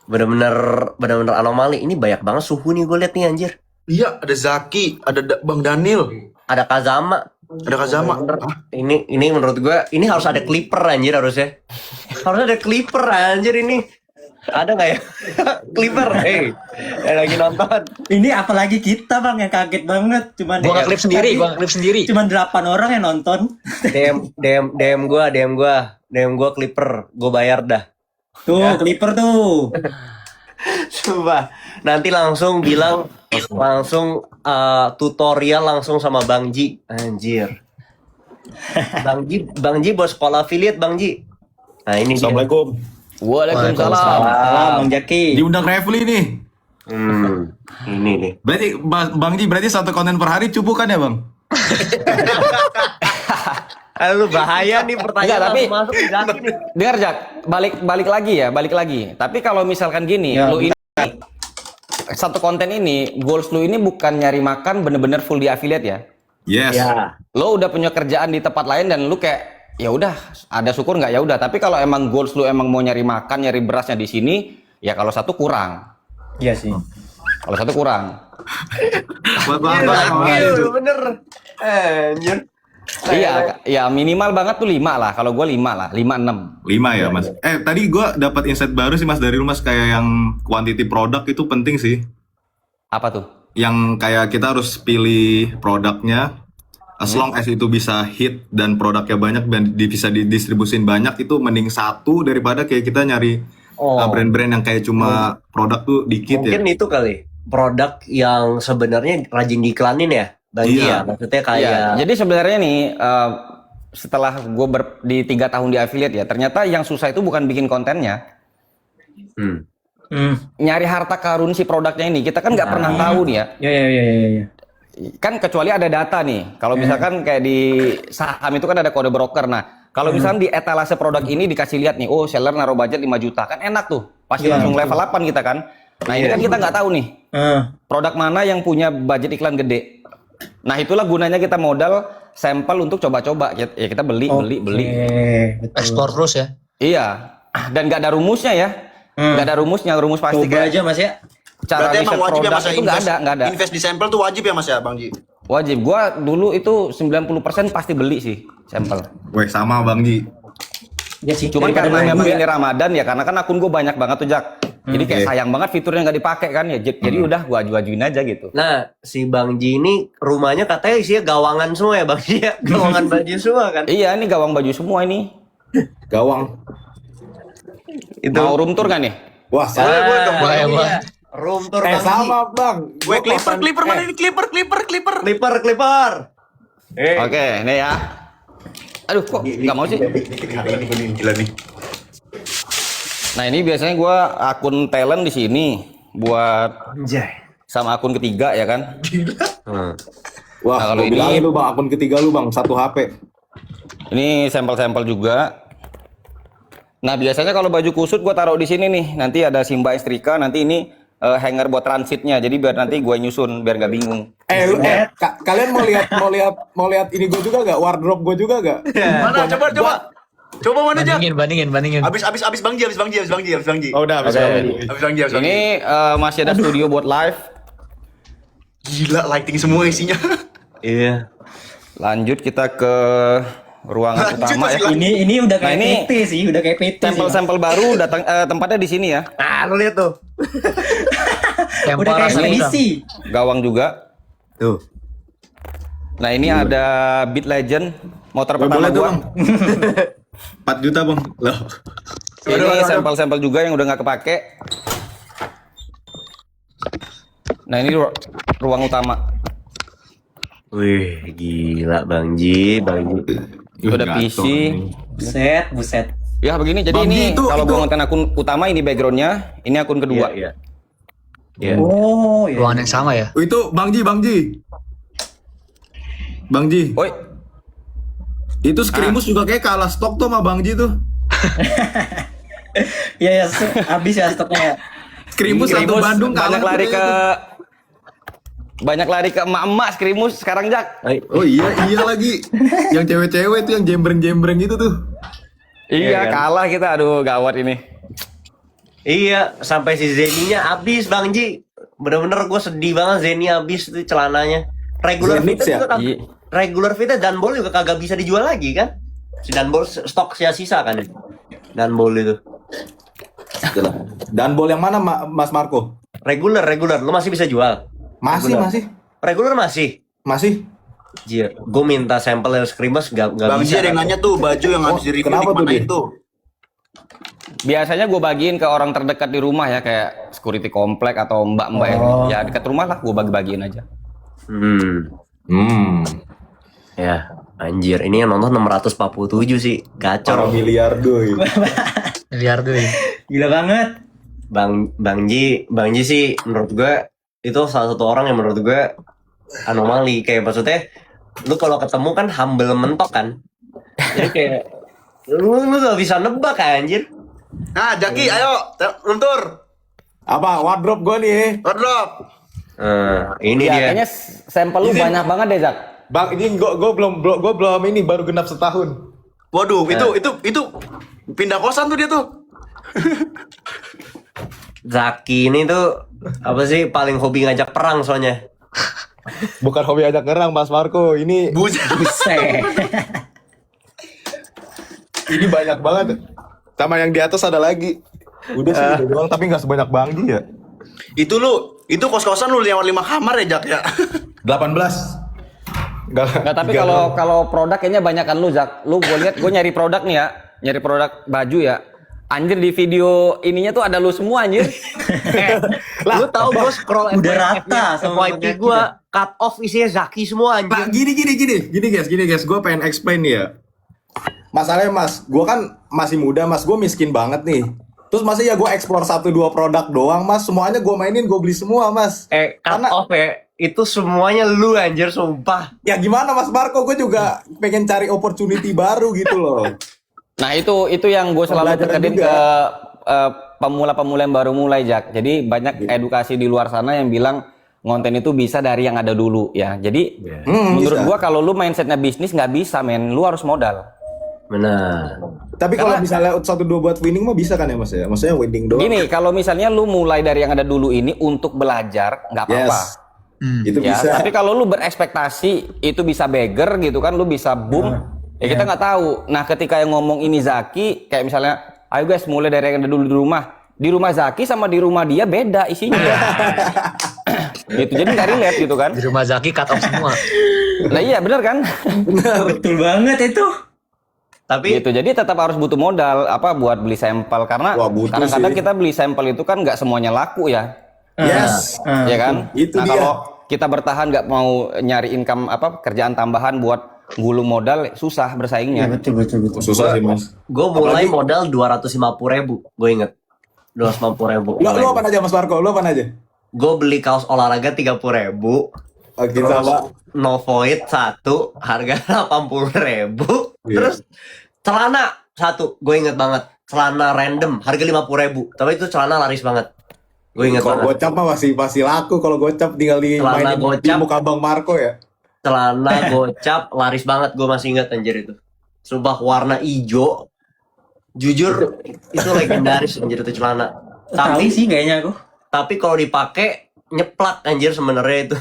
Bener-bener anomali. Ini banyak banget suhu nih gue liat nih anjir. Iya, ada Zaki, ada Bang Daniel, Ada Kazama. ada Kazama. Ini menurut gue ini harus ada clipper anjir harusnya. Harus ada clipper anjir ini. Ada nggak ya? Clipper, yang lagi nonton. Ini apalagi kita bang yang kaget banget. Cuman Gua nge-clip sendiri. Cuman 8 orang yang nonton. DM gua clipper, gue bayar dah. Tuh clipper tuh. Coba nanti langsung bilang tutorial langsung sama Bang Ji. Anjir. Bang Ji bos sekolah affiliate Bang Ji. Nah ini dia. Assalamualaikum. Waalaikumsalam. Salam Bang Jaki. Diundang Refli nih. Ini nih. Berarti Bang Ji berarti satu konten per hari cukup kan ya Bang? Lu bahaya nih pertanyaan Enggak, tapi- langsung masuk ke Zaki nih. Dengar Jak, balik lagi. Tapi kalau misalkan gini, Ya. lu ini satu konten ini, goals lu ini bukan nyari makan bener-bener full di affiliate ya. Yes. Ya. Lo udah punya kerjaan di tempat lain dan lu kayak ya udah ada syukur nggak ya udah. Tapi kalau emang goals lu emang mau nyari makan, nyari berasnya di sini, ya kalau satu kurang. Iya sih. Kalau satu kurang. Buat Bang. Bener. Anjir. Iya, ya minimal banget tuh 5 lah. Kalau gua 5 lah, 5-6. 5 ya Mas. Tadi gua dapat insight baru sih Mas dari lu Mas, kayak yang quantity produk itu penting sih. Apa tuh? Yang kayak kita harus pilih produknya, as long as itu bisa hit dan produknya banyak dan bisa didistribusin banyak, itu mending satu daripada kayak kita nyari brand-brand yang kayak cuma produk tuh dikit Mungkin ya. itu kali produk yang sebenarnya rajin diiklanin ya Bang Ji Iya. ya. Maksudnya kayak Iya, jadi sebenarnya nih setelah gue di 3 tahun di affiliate ya, ternyata yang susah itu bukan bikin kontennya, nyari harta karun si produknya ini. Kita kan nggak pernah tahu nih ya. Ya. Kan kecuali ada data nih. Kalau misalkan kayak di saham itu kan ada kode broker. Nah, kalau misalkan di etalase produk ini dikasih lihat nih, oh seller naruh budget 5 juta, kan enak tuh. Pasti langsung level 8 kita kan. Nah, ini kan kita nggak tahu nih. Produk mana yang punya budget iklan gede. Nah, itulah gunanya kita modal sampel untuk coba-coba. Ya kita beli. Betul. Explore terus ya. Iya. Dan nggak ada rumusnya ya. Nggak ada rumus pasti Coba kayak aja Mas ya. cara Berarti emang riset wajib ya produk Mas ya itu nggak ada. invest di sampel tuh wajib ya Mas ya Bang Ji? Wajib. Gua dulu itu 90% pasti beli sih sampel. Weh sama Bang Ji. Ya sih. Cuman daripada karena main memang juga. ini Ramadan ya, karena kan akun gue banyak banget tuh Jak. Jadi kayak Oke. sayang banget fiturnya nggak dipakai kan ya. Jadi udah gua ajuin aja gitu. Nah, si Bang Ji ini rumahnya katanya isinya gawangan semua ya Bang Ji ya? Gawangan baju semua kan? Iya, ini gawang baju semua ini. Gawang. Itu. Mau room tour kan nih? Wah, Boleh dong. Boleh, Ini boleh. dia. Room tour Bang Ji. sama Bang. Gue clipper mana ini clipper. Clipper. Oke, ini ya. Aduh, kok nggak mau sih? Ini gila nih. Nah, ini biasanya gua akun talent di sini buat Anjay. sama akun ketiga ya kan. Wah, Nah, kalau kalau ini- bilangin lu Bang, akun ketiga lu Bang, satu HP. Ini sampel-sampel juga. Nah, biasanya kalau baju kusut gua taruh di sini nih. Nanti ada Simba Istrika, nanti ini hanger buat transitnya. Jadi biar nanti gua nyusun biar nggak bingung. Kalian mau lihat ini gue juga gak? Wardrobe gue juga gak? Mana coba. Coba mana aja? Bandingin. Abis Bang Ji. Oh udah, habis Oke. Abis Bang Ji. Ini masih ada studio buat live. Gila lighting semua isinya. Iya. Lanjut kita ke ruangan utama ya. Ini udah kayak Nah, ini PT sih, udah kayak PT sih. Bang. Sampel-sampel baru datang tempatnya di sini ya. Ah, lu lihat tuh. Tempo Udah kayak rasa udang. misi. Gawang juga. Tuh. Nah, ini ada Beat Legend motor Boleh pertama tuh gua. bang. 4 juta bang. Loh. Ini sampel-sampel juga yang udah nggak kepake. Nah, ini ruang utama. Wih, gila Bang Ji, Bang Ji. Udah Gatot PC. nih. Buset. Ya begini, jadi Bang ini Ji, kalau itu- gua ngonten akun utama ini backgroundnya, ini akun kedua. Iya. Iya. Oh, iya. Ruangan yang sama ya. Oh, itu Bang Ji. Bang Ji. Oi, Itu Skrimus juga kayak kalah stok tuh sama Bang Ji tuh. Iya, habis ya stoknya. Skrimus satu Skrimus Bandung kalah. banyak lari tuh ke kayaknya banyak lari ke emak-emak Skrimus sekarang Jak. tuh. Oh iya lagi. Yang cewek-cewek itu yang jembreng-jembreng itu tuh. Iya, kan? kalah kita. Aduh, gawat ini. Iya, sampai si Zeninya habis Bang Ji. Bener-bener gue sedih banget Zeni habis tuh celananya. Regular Zenix fitnya ya? juga Iya. regular fitnya Danbol juga kagak bisa dijual lagi kan? Si Danbol stok sisa kan? Danbol itu. Dan bol yang mana Mas Marco? Regular, lu masih bisa jual. Masih. Regular masih. Jir, gue minta sampel yang Screamers gak Bang bisa. Ji ada yang nanya tuh baju yang habis di review kenapa tuh, dimana Di? itu? Biasanya gue bagiin ke orang terdekat di rumah ya, kayak security komplek atau mbak-mbak yang ya dekat rumah lah, gue bagi-bagiin aja. Ya, anjir, ini yang nonton 647 sih, gacor. Miliar doi. Miliar tuh. Gila banget. Bang Ji sih menurut gue itu salah satu orang yang menurut gue anomali, kayak maksudnya lu kalau ketemu kan humble mentok kan. Jadi kayak lu gak bisa nebak anjir. Nah, Jaki, ayo luntur. Apa wardrobe gua nih? Wardrobe. Ini Ya, dia. kayaknya sampel lu banyak banget deh Zak. Bang, ini gua belum ini baru genap setahun. Waduh, itu pindah kosan tuh dia tuh. Zaki ini tuh apa sih paling hobi ngajak perang soalnya. Bukan hobi ajak ngerang Mas Marco. Ini Buset. ini banyak banget. Sama yang di atas ada lagi. Udah sih udah doang tapi nggak sebanyak Bang Ji ya. Itu kos-kosan lu yang 5 kamar ya, Jak ya. 18. Nggak, tapi kalau produk kayaknya banyak kan lu Zak. Lu gue lihat gue nyari produk nih ya, nyari produk baju ya. Anjir di video ininya tuh ada lu semua anjir. Lu tahu gue scroll Udah FYP-nya, rata sama FYP FYP gue cut off isinya Zaki semua anjir. Pak, gini guys, gue pengen explain nih ya. Masalahnya Mas, gue kan masih muda Mas, gue miskin banget nih. Terus masa ya gue explore 1-2 produk doang Mas, semuanya gue mainin, gue beli semua Mas. Cut Karena- off ya, itu semuanya lu anjir sumpah. Ya gimana Mas Marco, gue juga pengen cari opportunity baru gitu loh. Nah itu yang gue selalu Pembelajaran tekenin juga. ke pemula-pemula yang baru mulai Jak. Jadi banyak edukasi di luar sana yang bilang konten itu bisa dari yang ada dulu ya. Jadi menurut bisa. gua kalau lu mindsetnya bisnis nggak bisa men, lu harus modal. Benar. Tapi kalau misalnya 1-2 buat winning mah bisa kan ya Mas ya? Maksudnya winning doang. Gini, kalau misalnya lu mulai dari yang ada dulu ini untuk belajar nggak apa-apa. Yes. Itu Ya, bisa. tapi kalau lu berekspektasi itu bisa beggar gitu kan, lu bisa boom. Ya kita nggak tahu. Nah, ketika yang ngomong ini Zaki, kayak misalnya, ayo guys mulai dari yang ada dulu di rumah. Di rumah Zaki sama di rumah dia beda isinya. Gitu, jadi nggak relate gitu kan? Di rumah Zaki cut off semua. Nah iya bener kan? Betul banget itu. Tapi Gitu, jadi tetap harus butuh modal apa buat beli sampel karena Wah, butuh kadang-kadang sih. kita beli sampel itu kan nggak semuanya laku ya. Yes. Ya kan? Itu Nah, dia. kalau kita bertahan nggak mau nyari income apa kerjaan tambahan buat gulung modal susah bersaingnya. Betul. Susah sih Mas. gue mulai modal 250.000, gue inget 250.000. Lu apa aja Mas Marco? Lu apa aja? Gue beli kaos olahraga 30.000. Oke, Terus sama. Novoid 1 harga 80.000. Iya. Terus celana 1, gue inget banget. Celana random harga 50.000. Tapi itu celana laris banget. Gue inget Kalau banget. gocap mah masih laku. Kalau gocap tinggal di Celana mainin di gocap. muka Bang Marco ya. Celana gocap laris banget, gue masih inget anjir itu. Sumpah warna hijau. Jujur itu legendaris anjir itu celana. Tahu Tapi sih kayaknya aku. tapi kalau dipakai nyeplak anjir sebenarnya itu.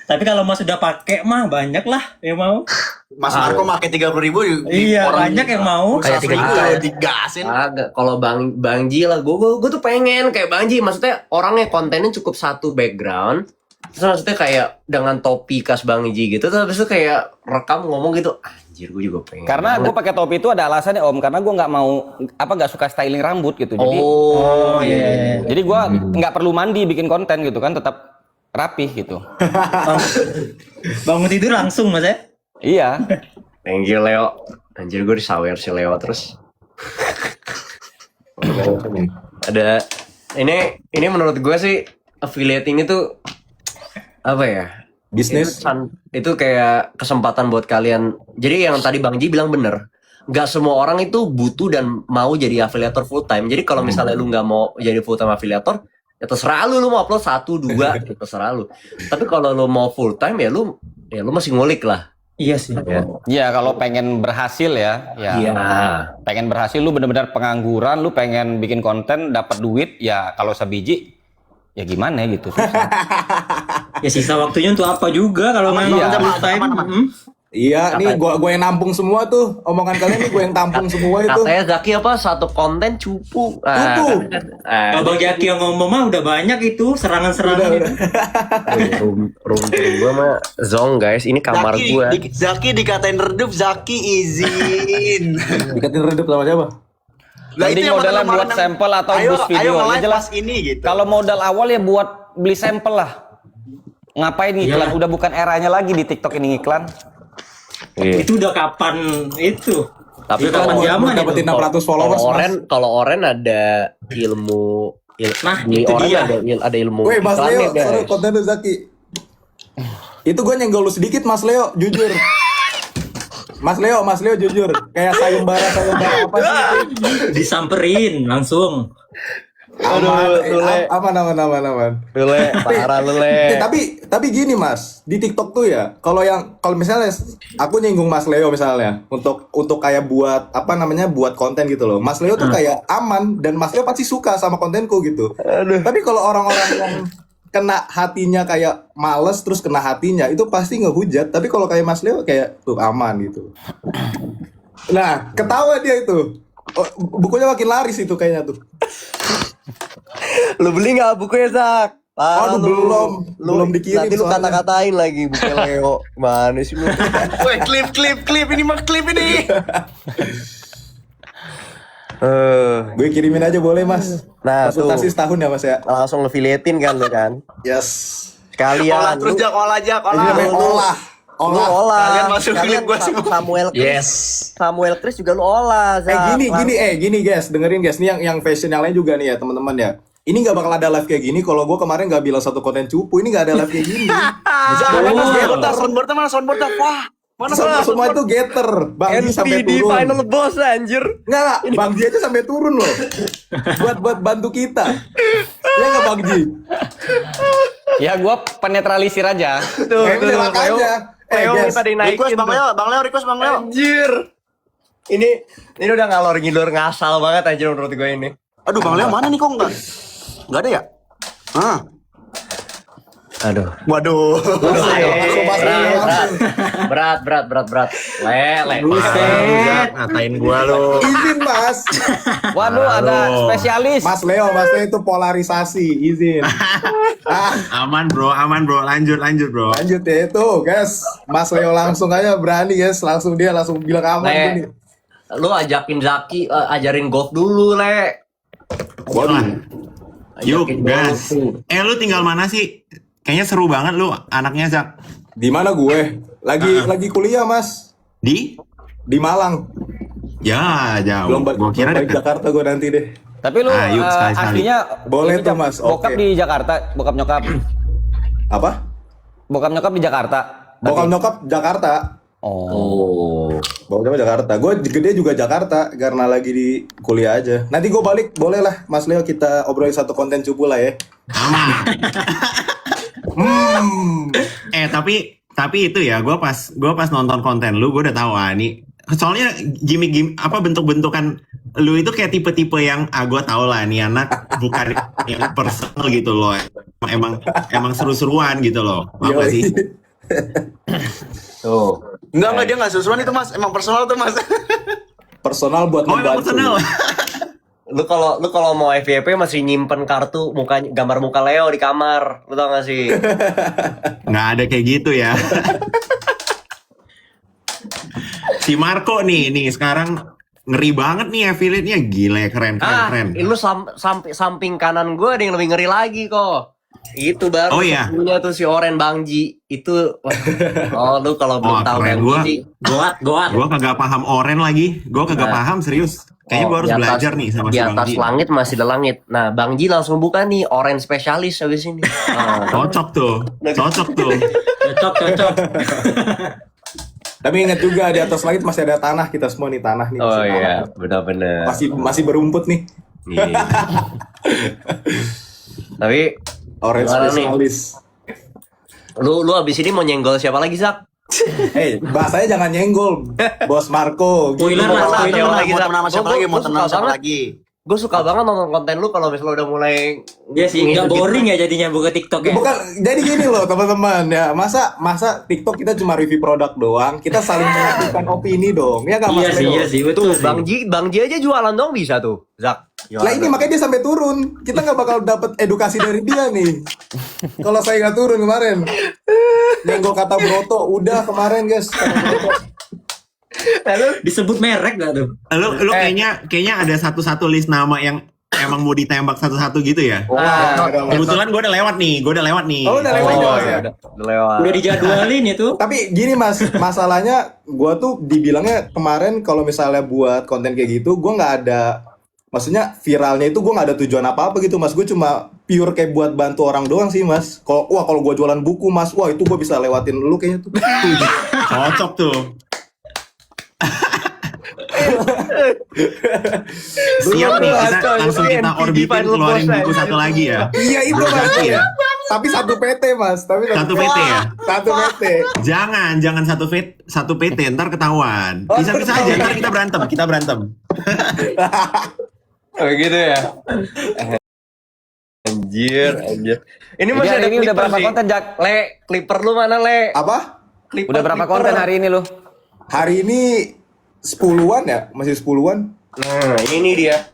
Tapi kalau Mas sudah pakai mah banyak lah yang mau. Mas Marco pakai 30.000 Iya, banyak yang mau. Kayak 3 juta ya. digasin. Agak, kalau Bang Ji lah, gue tuh pengen kayak Bang Ji, maksudnya orangnya kontennya cukup satu background, terus maksudnya kayak dengan topi khas Bang Ji gitu, terus habis itu kayak rekam ngomong gitu, anjir gue juga pengen. Karena gue pakai topi itu ada alasannya Om, karena gue nggak mau nggak suka styling rambut gitu. Jadi Iya. jadi gue nggak perlu mandi bikin konten gitu kan, tetap rapih gitu. Bangun tidur langsung Mas ya. Iya. Thank you Leo, anjir gue disawer si Leo terus. Ada ini menurut gue sih affiliate ini tuh apa ya? Bisnis. Itu kayak kesempatan buat kalian. Jadi yang tadi Bang Ji bilang bener, nggak semua orang itu butuh dan mau jadi afiliator full time. Jadi kalau misalnya lu nggak mau jadi full time afiliator, ya terserah lu mau upload 1, 2, ya terserah lu. Tapi kalau lu mau full time ya lu masih ngulik lah. Iya sih. Ya. Iya, kalau pengen berhasil ya. Iya. Pengen berhasil, lu bener-bener pengangguran, lu pengen bikin konten dapat duit, ya kalau sebiji ya gimana gitu. Susah. Ya sisa waktunya untuk apa juga kalau memang Iya. full time. Iya, nih gua yang nampung semua tuh. Omongan kalian nih gua yang tampung semua itu. Katanya Zaki apa satu konten cupu. Cupu. Kalau Bang Jaki yang ngomong mah udah banyak itu serangan-serangan itu. Room gua mah zong guys, ini kamar gua. Zaki dikatain redup, Zaki izin. Dikatin redup sama siapa? Lah Mending yang modalan kemarin- buat sampel atau ayo, boost video. Ayo Ya nge-live jelas. pas ini gitu. Kalau modal awal ya buat beli sampel lah. Ngapain ngiklan? Udah bukan eranya lagi di TikTok ini ngiklan. Iya. Itu udah kapan itu? Tapi Kapan kalau zaman itu? dapetin 600 followers, kalau Oren ada Nah, di itu Oren dia. ada ilmu Woi, Mas iklannya, Leo, guys. sorry konten lu Zaki. Itu gue nyenggol lu sedikit Mas Leo, jujur. Mas Leo jujur. Kayak sayembara apa sih itu? Disamperin langsung. Aman. Lule, parah Lule. Tapi gini Mas, di TikTok tuh ya, kalau misalnya aku nyinggung Mas Leo misalnya untuk kayak buat konten gitu loh. Mas Leo tuh kayak aman dan Mas Leo pasti suka sama kontenku gitu. Tapi kalau orang-orang yang kena hatinya kayak males terus kena hatinya itu pasti ngehujat. Tapi kalau kayak Mas Leo kayak tuh aman gitu. Nah, ketawa dia itu. Oh, bukunya makin laris itu kayaknya tuh. Lu beli nggak bukunya Zak? Aduh, belum dikirim Nanti lu soalnya. kata-katain lagi bukunya Leo. Mana sih lu? Woi, klip ini mah klip ini. Gue kirimin aja boleh Mas. Nah, Konsultasi tuh. setahun ya Mas ya. Langsung ngefiliatin kan lu kan? Yes. Sekalian. Olah terus Jak, olah Jak, Ini namanya olah. olah. Kalian masuk klip gua sih, Bu. Samuel Chris juga lu olah. Zak. Gini guys, dengerin guys, nih yang fashion yang lain juga nih ya teman-teman ya. Ini nggak bakal ada live kayak gini kalau gue kemarin nggak bilang satu konten cupu, ini nggak ada live kayak gini. Soundboardnya mana soundboardnya? Wah, mana Semua itu getter, Bang Ji sampai NPD turun. final boss anjir. Nggak, Bang Ji aja sampai turun loh. buat bantu kita. Ya nggak Bang Ji? Ya gua penetralisir aja. Tuh, Udah makanya. Leo Guys, minta dinaikin. Request Bang Leo, request Bang Leo. Anjir. Ini udah ngalor ngidor ngasal banget anjir menurut gue ini. Aduh, Bang Leo mana nih kok enggak? Enggak ada ya? Hah. Aduh. Waduh. Berat. Le. Buset. Ngatain gua lu. Izin Mas. Waduh, ada spesialis. Mas Leo itu polarisasi, izin. Aman bro, lanjut bro. Lanjut ya itu, guys. Mas Leo langsung aja berani guys, langsung bilang aman Le. gini. Lu ajakin Zaki ajarin golf dulu, Le. Waduh. Yuk Ajakin gas. golf. Lu tinggal mana sih? Kayaknya seru banget lu anaknya Zak. Di mana gue? Lagi kuliah, Mas. Di? Di Malang. Ya jauh. Belum Gua kira balik deket. Jakarta gue nanti deh. Tapi lu Ayo, sekali-sekali. aslinya Boleh ini, tuh, Mas. Bokap Oke. di Jakarta, bokap nyokap. Apa? Bokap nyokap di Jakarta. Bokap nyokap Jakarta. Oh. Bokap nyokap Jakarta. Gue gede juga Jakarta karena lagi di kuliah aja. Nanti gue balik, boleh lah Mas Leo kita obrolin satu konten cupu lah ya. Tapi itu ya, gue pas nonton konten lu, gue udah tahu ini. Soalnya gimmick bentuk-bentukan lu itu kayak tipe-tipe yang gue tau lah nih anak bukan yang personal gitu loh. emang seru-seruan gitu loh. Paham gak sih? Tuh. Enggak dia nggak sesuai itu mas, emang personal tuh mas. Personal buat Oh, emang membantu. personal. Lu kalau mau FYP masih nyimpen kartu gambar muka Leo di kamar. Lu tau gak sih? Nggak ada kayak gitu ya. Si Marco nih sekarang ngeri banget nih affiliate-nya, gila keren. Lu sampai samping kanan gue ada yang lebih ngeri lagi kok. Itu baru Oh, iya? punya tuh si Oren Bangji. Itu oh lu kalau belum tahu keren. Bangji Goat. Gua kagak paham Oren lagi. Gua kagak paham serius. Kayaknya gua harus di atas- belajar nih sama di si atas Bangji. langit masih ada langit. Nah, Bangji langsung buka nih Oren spesialis habis ini. Cocok tuh. Cocok. Tapi ingat juga di atas langit masih ada tanah, kita semua nih tanah nih. Oh masih iya, tanah. benar-benar. Masih berumput nih. Iya. Tapi Orange Gimana nih? spesialis. lu abis ini mau nyenggol siapa lagi, Zak? Bahasanya jangan nyenggol, Bos Marco. Spoiler lah, Mau spoiler temen lah. lagi, Mau Zak. temen sama siapa Gua- lagi? gua Mau temen suka sama siapa banget. lagi? Gue suka banget nonton konten lu kalau misalnya udah mulai Iya sih, nggak boring ya jadinya buka TikTok ya. Bukan, jadi gini loh teman-teman ya, masa TikTok kita cuma review produk doang, kita saling menyampaikan opini dong, ya nggak Mas Leo? Iya sih, betul Tuh, sih. Bang Ji aja jualan dong bisa tuh, Zak. Lah ini makanya dia sampai turun, kita nggak bakal dapat edukasi dari dia nih. Kalau saya nggak turun kemarin, nyenggol kata broto, udah kemarin guys. Kata broto. Disebut merek gak tuh? Lu kayaknya ada satu list nama yang emang mau ditembak satu-satu gitu ya. Kebetulan gue udah lewat nih. Oh, udah lewat juga ya? Udah lewat. Udah dijadwalin itu. Tapi gini mas, masalahnya gua tuh dibilangnya kemarin kalau misalnya buat konten kayak gitu, gua nggak ada, maksudnya viralnya itu gua nggak ada tujuan apa-apa gitu mas, gue cuma pure kayak buat bantu orang doang sih mas. Kalau gua jualan buku mas, wah itu gua bisa lewatin lu kayaknya tuh. Cocok tuh. Siap nih, kita langsung kita orbitin keluarin buku satu lagi ya. Iya itu mas, Berarti ya. tapi satu PT mas, tapi Satu PT ya? Satu PT. Jangan satu PT, ntar ketahuan. Bisa aja, ntar kita berantem. Oh gitu ya. Anjir. Ini masih Jadi ada hari ini udah clipper berapa sih. konten, Jak? Le, clipper lu mana, Le? Apa? Clipper, Udah berapa clipper. konten hari ini lu? Hari ini 10-an ya, masih 10-an. Nah, ini dia.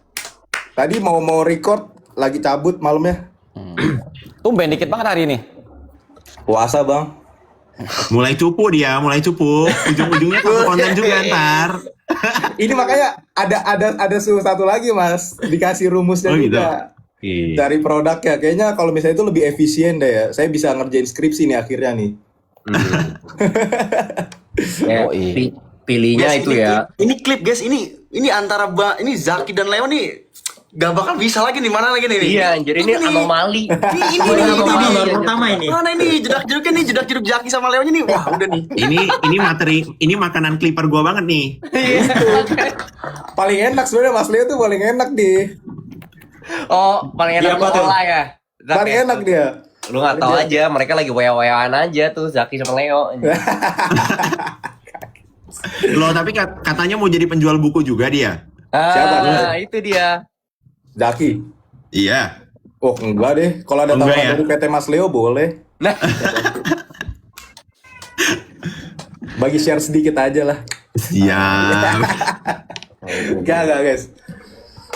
Tadi mau record, lagi cabut malamnya. Tumben dikit banget hari ini. Puasa bang. Mulai cupu. Ujung-ujungnya satu konten juga ntar. Ini makanya ada satu lagi mas, dikasih rumusnya Oh, gitu. juga. Iya. Dari produknya, kayaknya kalau misalnya itu lebih efisien deh ya. Saya bisa ngerjain skripsi nih akhirnya nih. Pilihnya Guys, itu ya. Ini klip guys, ini antara ini Zaki dan Leo nih gak bakal bisa lagi nih, mana lagi nih? Iya, anjir ini anomali. Ini Baru pertama ini. Mana ini jedak-jeduknya nih, jedak-jeduk Zaki sama Leo nih. Wah, udah nih. Ini makanan clipper gua banget nih. Paling enak sebenarnya Mas Leo tuh paling enak deh. Oh, paling enak Iya, apa tuh? olah ya. Zak, Paling ya? enak dia. Lu nggak tahu aja, mereka lagi waya-wayaan aja tuh Zaki sama Leo. Loh, tapi katanya mau jadi penjual buku juga dia. Siapa? Itu dia. Zaki. Iya. Oh enggak deh. Kalau ada Enggak tawaran ya? dari PT Mas Leo boleh. Nah, Bagi share sedikit aja lah. Siap. Enggak guys.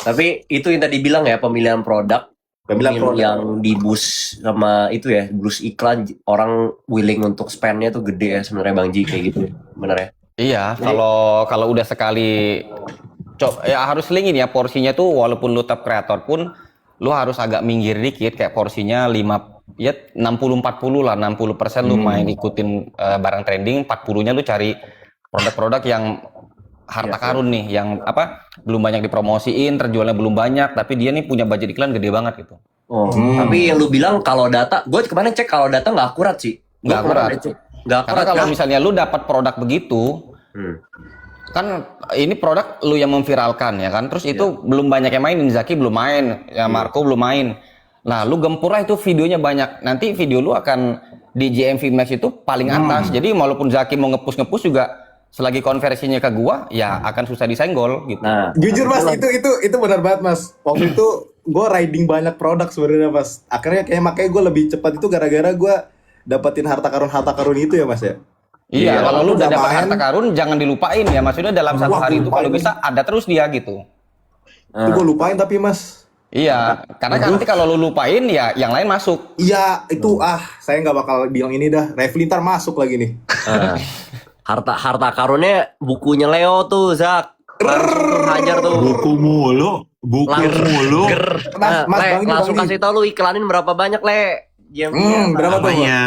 tapi itu yang tadi bilang ya, pemilihan produk. Pemilihan produk. Yang di boost sama itu ya, boost iklan, orang willing untuk spendnya tuh gede ya sebenarnya Bang Ji kayak gitu. Bener ya? Iya, kalau udah sekali ya harus selingin ya porsinya tuh, walaupun lu top kreator pun lu harus agak minggir dikit, kayak porsinya 60-40 lah, 60% lu main ikutin barang trending, 40-nya lu cari produk-produk yang harta karun nih, yang apa belum banyak dipromosiin, terjualnya belum banyak, tapi dia nih punya budget iklan gede banget gitu. Oh, tapi yang lu bilang kalau data, gue kemarin cek kalau data nggak akurat sih. Nggak Gua kemarin akurat. cek. Nggak Karena akurat. kalau kan? misalnya lu dapat produk begitu, kan ini produk lu yang memviralkan ya kan, terus itu belum banyak yang mainin, Zaki belum main, ya Marco belum main. Nah, lu gempur lah itu videonya banyak. Nanti video lu akan di JMV Max itu paling atas. Jadi walaupun Zaki mau nge-push juga, selagi konversinya ke gua, ya akan susah disenggol gitu. Nah, Jujur Mas, itu benar banget Mas. Waktu itu gue riding banyak produk sebenarnya Mas. Akhirnya kayak makanya gue lebih cepat itu gara-gara gue dapetin harta karun itu ya Mas ya. Iya, kalau lu udah udah dapat main- harta karun jangan dilupain ya. Maksudnya dalam satu Wah, hari itu kalau lupain. bisa ada terus dia gitu. Itu gue lupain tapi Mas. Iya, karena kan nanti kalau lu lupain ya yang lain masuk. Iya itu saya nggak bakal bilang ini dah. Refli ntar masuk lagi nih. Harta karunnya bukunya Leo tuh, Zak. Langsung tuh hajar tuh. Buku mulu. Mas Le, Bang, langsung Bang, kasih tau lu iklanin berapa banyak, Le. Game berapa tuh? Bang? Namanya.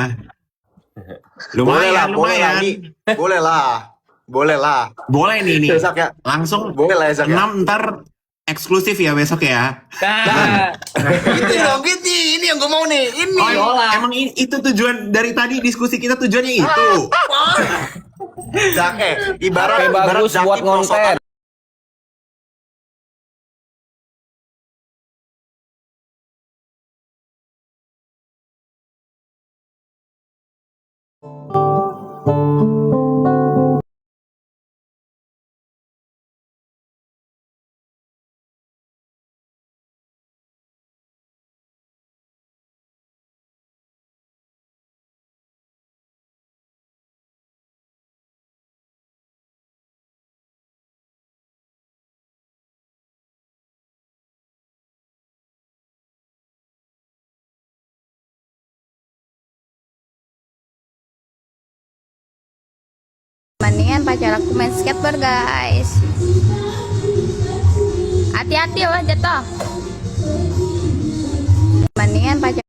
Boleh lah, Lumayan. Nih. Boleh lah. Boleh nih nih. Zak ya. Langsung Boleh lah ya, Zak ya. 6 ntar eksklusif ya besok ya. Gitu dong, gitu. Ini yang gue mau nih. Ini. Oh, emang itu tujuan dari tadi diskusi kita tujuannya itu. Zak, ibarat Bagus Zaki buat perosotan. konten. Mendingan pacar aku main skateboard guys. Hati-hati loh jatuh. Mendingan pacar